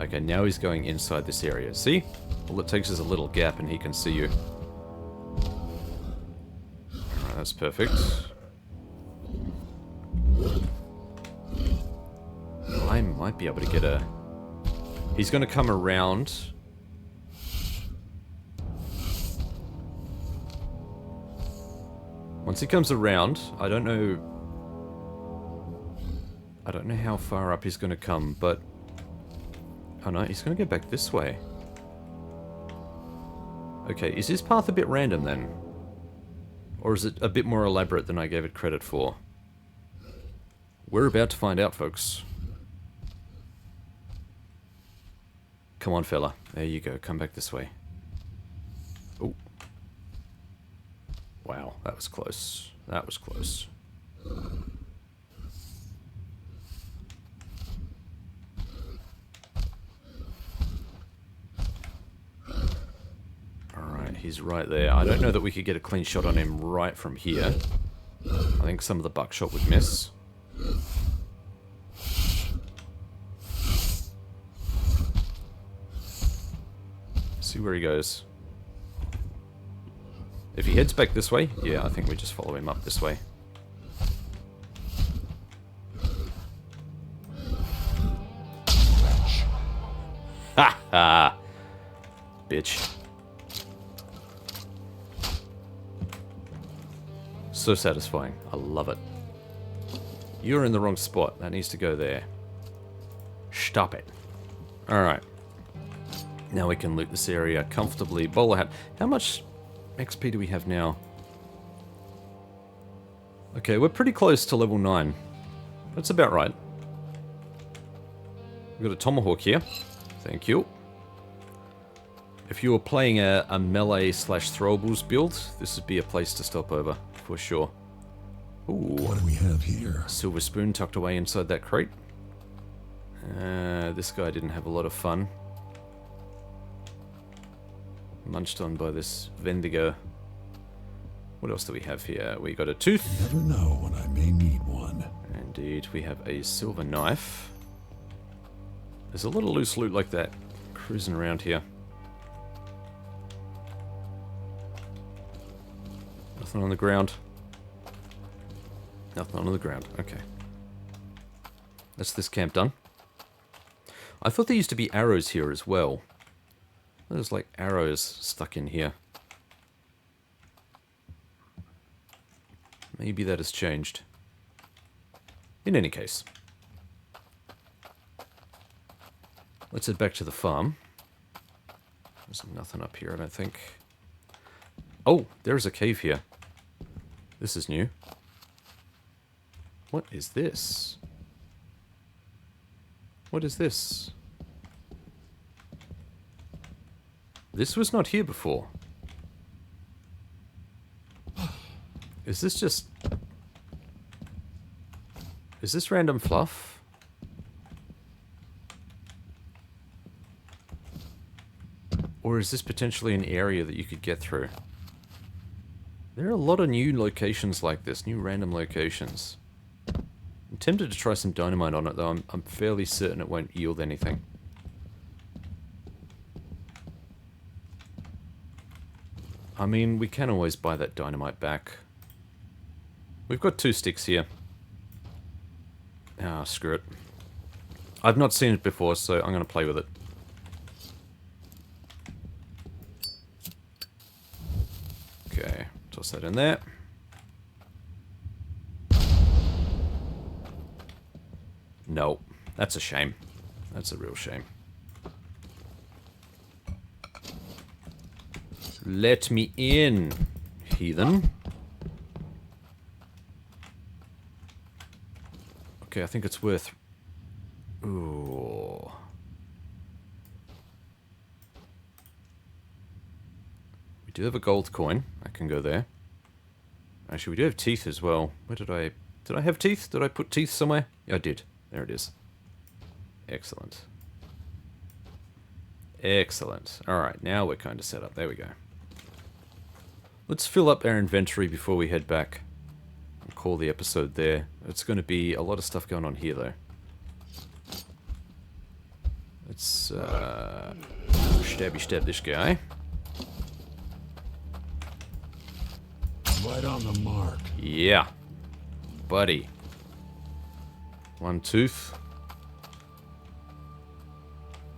Okay, now he's going inside this area. See? All it takes is a little gap and he can see you. Alright, that's perfect. I might be able to get a... He's going to come around. Once he comes around, I don't know how far up he's going to come, but... Oh no, he's going to go back this way. Okay, is his path a bit random then? Or is it a bit more elaborate than I gave it credit for? We're about to find out, folks. Come on, fella. There you go. Come back this way. Oh. Wow, that was close. That was close. Alright, he's right there. I don't know that we could get a clean shot on him right from here. I think some of the buckshot would miss. See where he goes. If he heads back this way, yeah, I think we just follow him up this way. Ha ha! Bitch. So satisfying. I love it. You're in the wrong spot. That needs to go there. Stop it. Alright. Now we can loot this area comfortably. Bowler hat. How much XP do we have now? Okay, we're pretty close to level 9. That's about right. We've got a tomahawk here. Thank you. If you were playing a melee / throwables build, this would be a place to stop over, for sure. Ooh. What do we have here? Silver spoon tucked away inside that crate. This guy didn't have a lot of fun. Munched on by this Vendigo. What else do we have here? We got a tooth. You never know when I may need one. Indeed, we have a silver knife. There's a lot of loose loot like that cruising around here. Nothing on the ground. Nothing on the ground. Okay. That's this camp done. I thought there used to be arrows here as well. There's like arrows stuck in here. Maybe that has changed. In any case. Let's head back to the farm. There's nothing up here, I don't think. Oh, there's a cave here. This is new. What is this? What is this? This was not here before. Is this just... Is this random fluff? Or is this potentially an area that you could get through? There are a lot of new locations like this, new random locations. I'm tempted to try some dynamite on it, though. I'm fairly certain it won't yield anything. I mean, we can always buy that dynamite back. We've got 2 sticks here. Ah, screw it. I've not seen it before, so I'm going to play with it. Okay, toss that in there. No, that's a shame. That's a real shame. Let me in, heathen. Okay, I think it's worth... Ooh. We do have a gold coin. I can go there. Actually, we do have teeth as well. Where did I... Did I have teeth? Did I put teeth somewhere? Yeah, I did. There it is. Excellent. Excellent. Alright, now we're kind of set up. There we go. Let's fill up our inventory before we head back. And call the episode there. It's going to be a lot of stuff going on here, though. Let's, stabby stab this guy. Right on the mark. Yeah. Buddy. One tooth.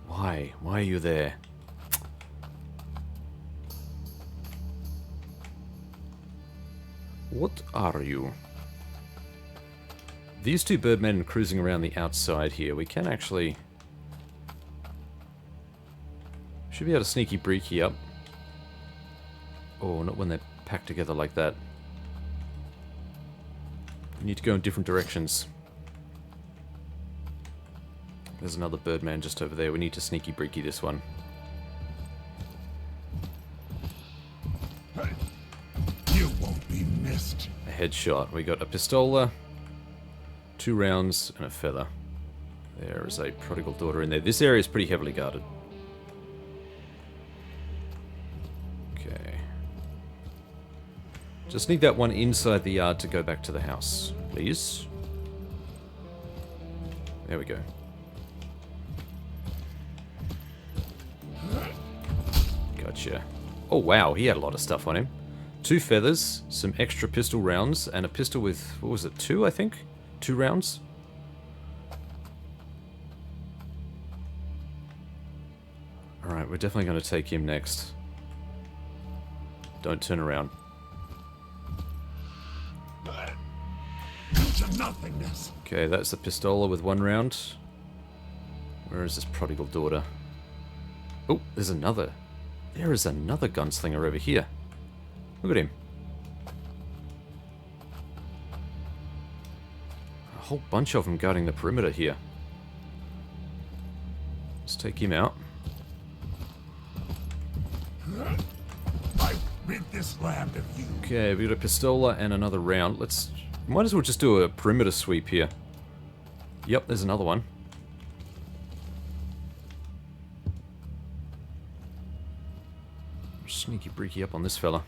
Why? Why are you there? What are you? These two birdmen cruising around the outside here. We can actually... Should be able to sneaky breaky up. Oh, not when they're packed together like that. We need to go in different directions. There's another birdman just over there. We need to sneaky breaky this one. Hey, you won't be missed. A headshot. We got a pistola, 2 rounds, and a feather. There is a prodigal daughter in there. This area is pretty heavily guarded. Okay. Just need that one inside the yard to go back to the house, please. There we go. Gotcha. Oh wow, he had a lot of stuff on him. 2 feathers, some extra pistol rounds, and a pistol with, what was it, 2 I think? 2 rounds? Alright, we're definitely going to take him next. Don't turn around. To nothingness. Okay, that's the pistola with 1 round. Where is this prodigal daughter? Oh, there's another. There is another gunslinger over here. Look at him. A whole bunch of them guarding the perimeter here. Let's take him out. I rid this land of you. Okay, we got a pistola and another round. Let's... Might as well just do a perimeter sweep here. Yep, there's another one. Sneaky breaky up on this fella.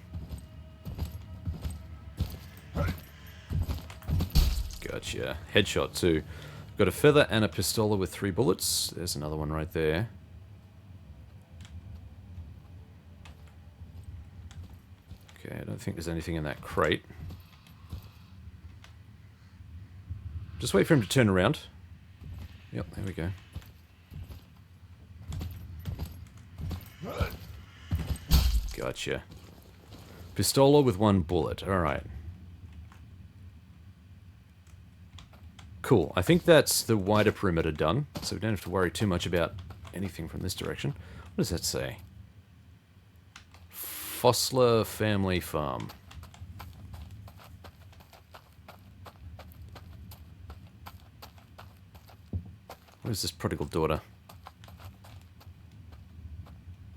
Gotcha. Headshot too. Got a feather and a pistola with 3 bullets. There's another one right there. Okay, I don't think there's anything in that crate. Just wait for him to turn around. Yep, there we go. Gotcha. Pistola with 1 bullet. Alright. Cool. I think that's the wider perimeter done, so we don't have to worry too much about anything from this direction. What does that say? Fossler Family Farm. Where's this prodigal daughter?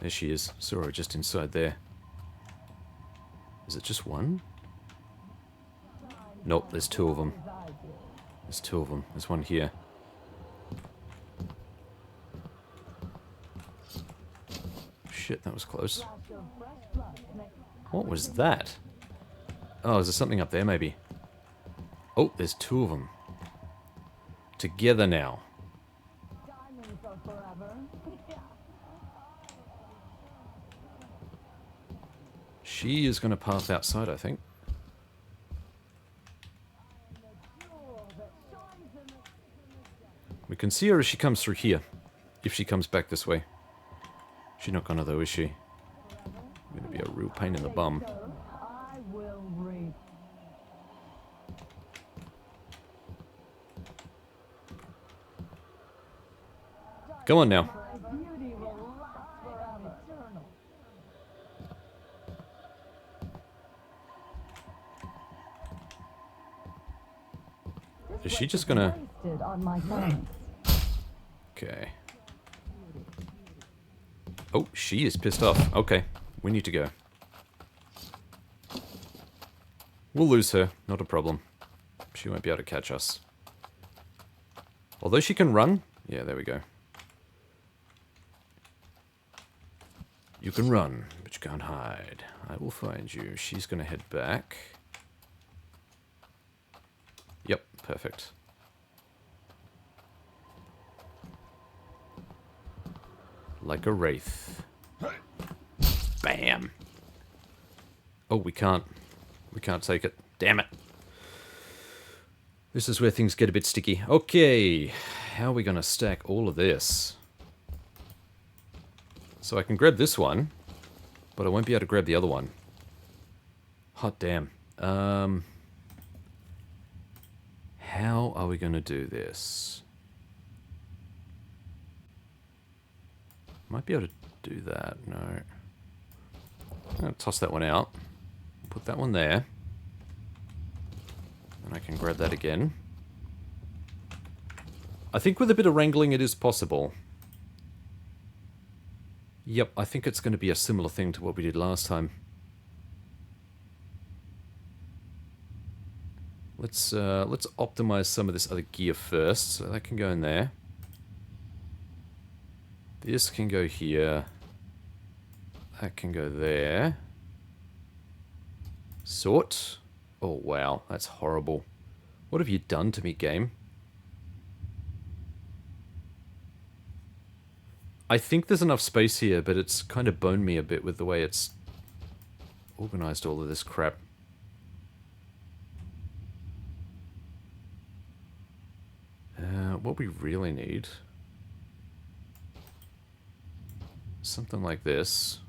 There she is. Saw her just inside there. Is it just 1? Nope, there's 2 of them. There's 2 of them. There's 1 here. Shit, that was close. What was that? Oh, is there something up there, maybe? Oh, there's 2 of them. Together now. She is going to pass outside, I think. We can see her as she comes through here. If she comes back this way. She's not gonna though, is she? Gonna be a real pain in the bum. Come on now. Is she just gonna... Okay. Oh, she is pissed off. Okay, we need to go. We'll lose her, not a problem. She won't be able to catch us. Although she can run. Yeah, there we go. You can run, but you can't hide. I will find you. She's going to head back. Yep, perfect. Like a wraith. Bam! Oh, we can't. We can't take it. Damn it. This is where things get a bit sticky. Okay, how are we going to stack all of this? So I can grab this one, but I won't be able to grab the other one. Hot damn. How are we going to do this? Might be able to do that. No. I'm going to toss that one out. Put that one there. And I can grab that again. I think with a bit of wrangling it is possible. Yep, I think it's going to be a similar thing to what we did last time. Let's optimize some of this other gear first. So that can go in there. This can go here. That can go there. Sort. Oh, wow. That's horrible. What have you done to me, game? I think there's enough space here, but it's kind of boned me a bit with the way it's organized all of this crap. What we really need... something like this.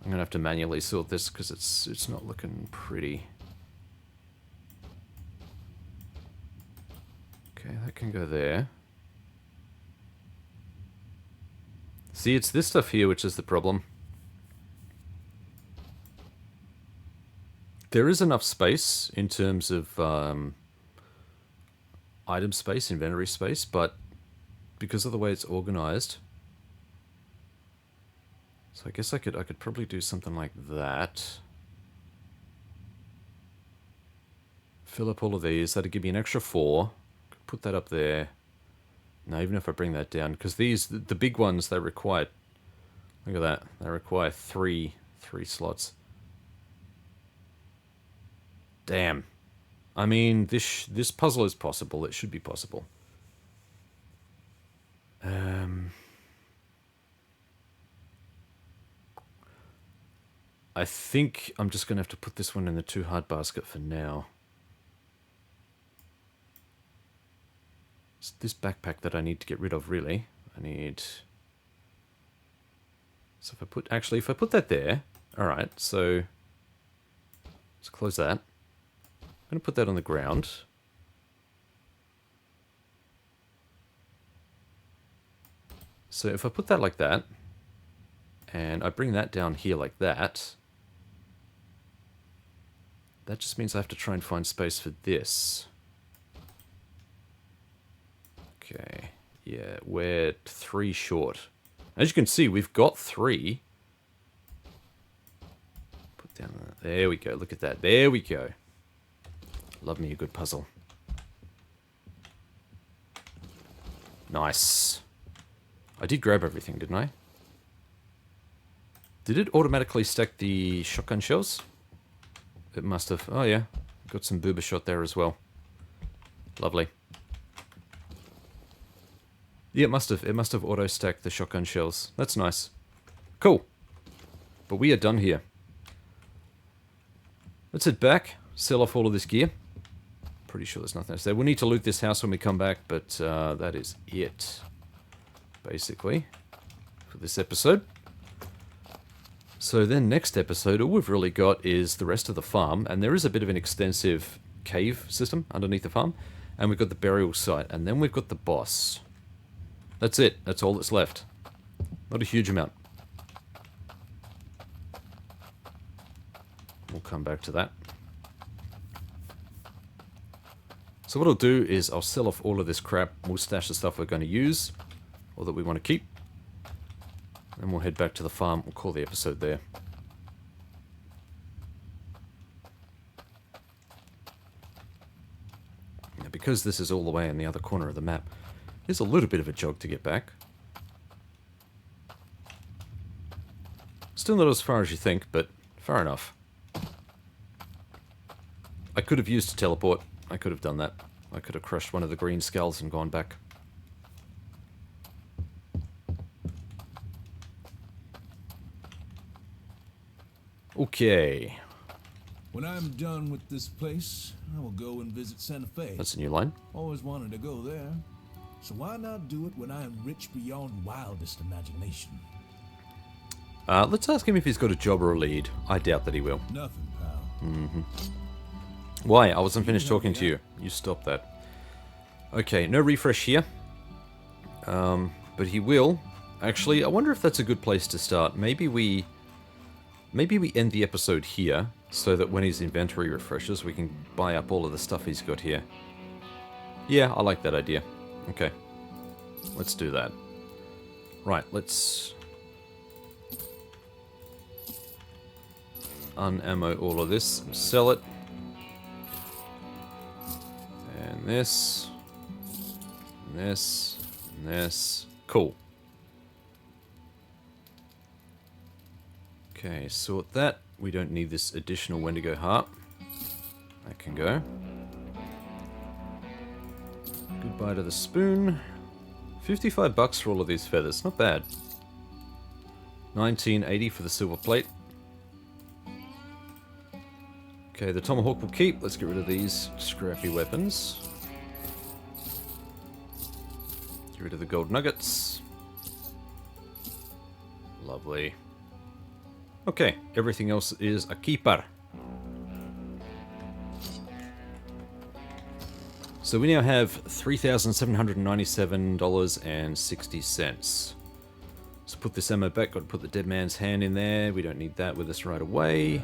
I'm gonna have to manually sort this because it's not looking pretty. Okay, that can go there. See, it's this stuff here which is the problem. There is enough space in terms of item space, inventory space, but because of the way it's organized, so I guess I could probably do something like that. Fill up all of these. That'd give me an extra 4. Put that up there. Now, even if I bring that down, because these, the big ones, they require, look at that, they require three slots. Damn. I mean, this puzzle is possible. It should be possible. I think I'm just going to have to put this one in the too hard basket for now. It's this backpack that I need to get rid of, really. I need... So if I put... Actually, if I put that there... Alright, so... Let's close that. I'm going to put that on the ground. So if I put that like that, and I bring that down here like that, that just means I have to try and find space for this. Okay, yeah, we're 3 short. As you can see, we've got 3. Put down there we go, look at that, there we go. Love me a good puzzle. Nice. I did grab everything, didn't I? Did it automatically stack the shotgun shells? It must have. Oh yeah, got some boober shot there as well. Lovely. Yeah, it must have. It must have auto-stacked the shotgun shells. That's nice. Cool. But we are done here. Let's head back, sell off all of this gear. Pretty sure there's nothing else there. We'll need to loot this house when we come back, but that is it. Basically, for this episode. So then next episode, all we've really got is the rest of the farm, and there is a bit of an extensive cave system underneath the farm, and we've got the burial site, and then we've got the boss. That's it. That's all that's left. Not a huge amount. We'll come back to that. So what I'll do is I'll sell off all of this crap. We'll stash the stuff we're going to use, or that we want to keep. Then we'll head back to the farm. We'll call the episode there. because this is all the way in the other corner of the map, it's a little bit of a jog to get back. Still not as far as you think, but far enough. I could have used a teleport. I could have done that. I could have crushed one of the green skulls and gone back. Okay. When I'm done with this place, I will go and visit Santa Fe. That's a new line. Always wanted to go there. So why not do it when I am rich beyond wildest imagination? Let's ask him if he's got a job or a lead. I doubt that he will. Nothing, pal. Mm-hmm. Why? I wasn't finished talking to you. You stop that. Okay, no refresh here. But he will. Actually, I wonder if that's a good place to start. Maybe we end the episode here, so that when his inventory refreshes, we can buy up all of the stuff he's got here. Yeah, I like that idea. Okay. Let's do that. Right, let's unammo all of this and sell it. And this. And this. And this. Cool. Okay, sort that. We don't need this additional Wendigo heart. That can go. Goodbye to the spoon. $55 for all of these feathers. Not bad. $19.80 for the silver plate. Okay, the tomahawk will keep. Let's get rid of these scrappy weapons. Get rid of the gold nuggets. Lovely. Okay, everything else is a keeper. So we now have $3,797.60. Let's put this ammo back. Got to put the dead man's hand in there. We don't need that with us right away.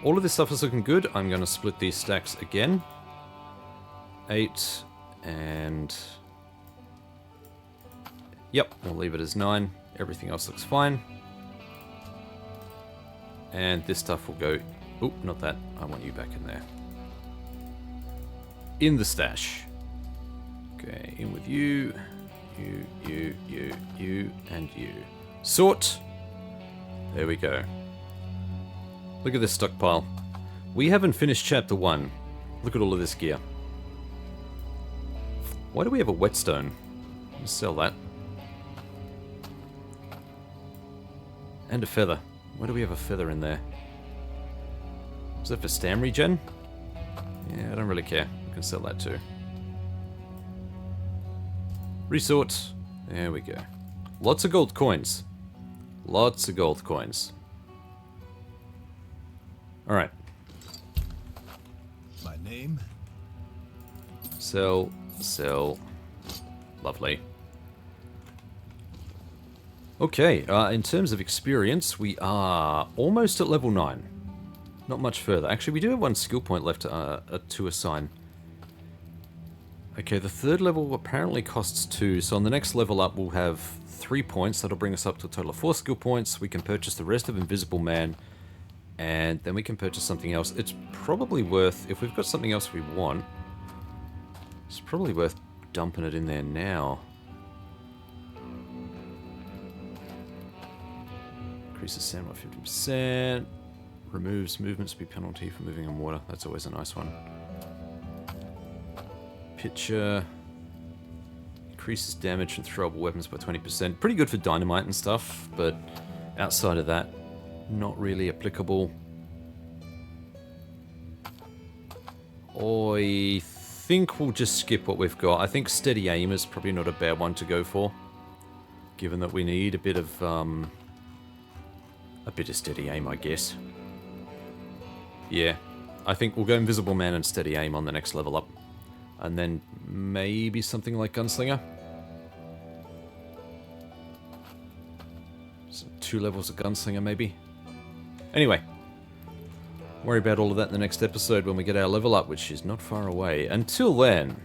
All of this stuff is looking good. I'm going to split these stacks again. 8 and... Yep, we'll leave it as 9. Everything else looks fine. And this stuff will go... Oop, not that. I want you back in there. In the stash. Okay, in with you. You, and you. Sort. There we go. Look at this stockpile. We haven't finished chapter 1. Look at all of this gear. Why do we have a whetstone? Let's sell that. And a feather. Why do we have a feather in there? Is that for stam regen? Yeah, I don't really care. We can sell that too. Resort. There we go. Lots of gold coins. Lots of gold coins. Alright. My name? Sell. Sell. Lovely. Okay, in terms of experience, we are almost at level 9. Not much further. Actually, we do have one skill point left to assign. Okay, the third level apparently costs 2, so on the next level up we'll have 3 points. That'll bring us up to a total of 4 skill points. We can purchase the rest of Invisible Man, and then we can purchase something else. It's probably worth, if we've got something else we want, it's probably worth dumping it in there now. Increases sound by 50%. Removes movement speed penalty for moving in water. That's always a nice one. Picture. Increases damage from throwable weapons by 20%. Pretty good for dynamite and stuff, but outside of that, not really applicable. I think we'll just skip what we've got. I think steady aim is probably not a bad one to go for, given that we need a bit of steady aim, I guess. Yeah, I think we'll go Invisible Man and steady aim on the next level up. And then maybe something like Gunslinger. So 2 levels of Gunslinger, maybe. Anyway, worry about all of that in the next episode when we get our level up, which is not far away. Until then...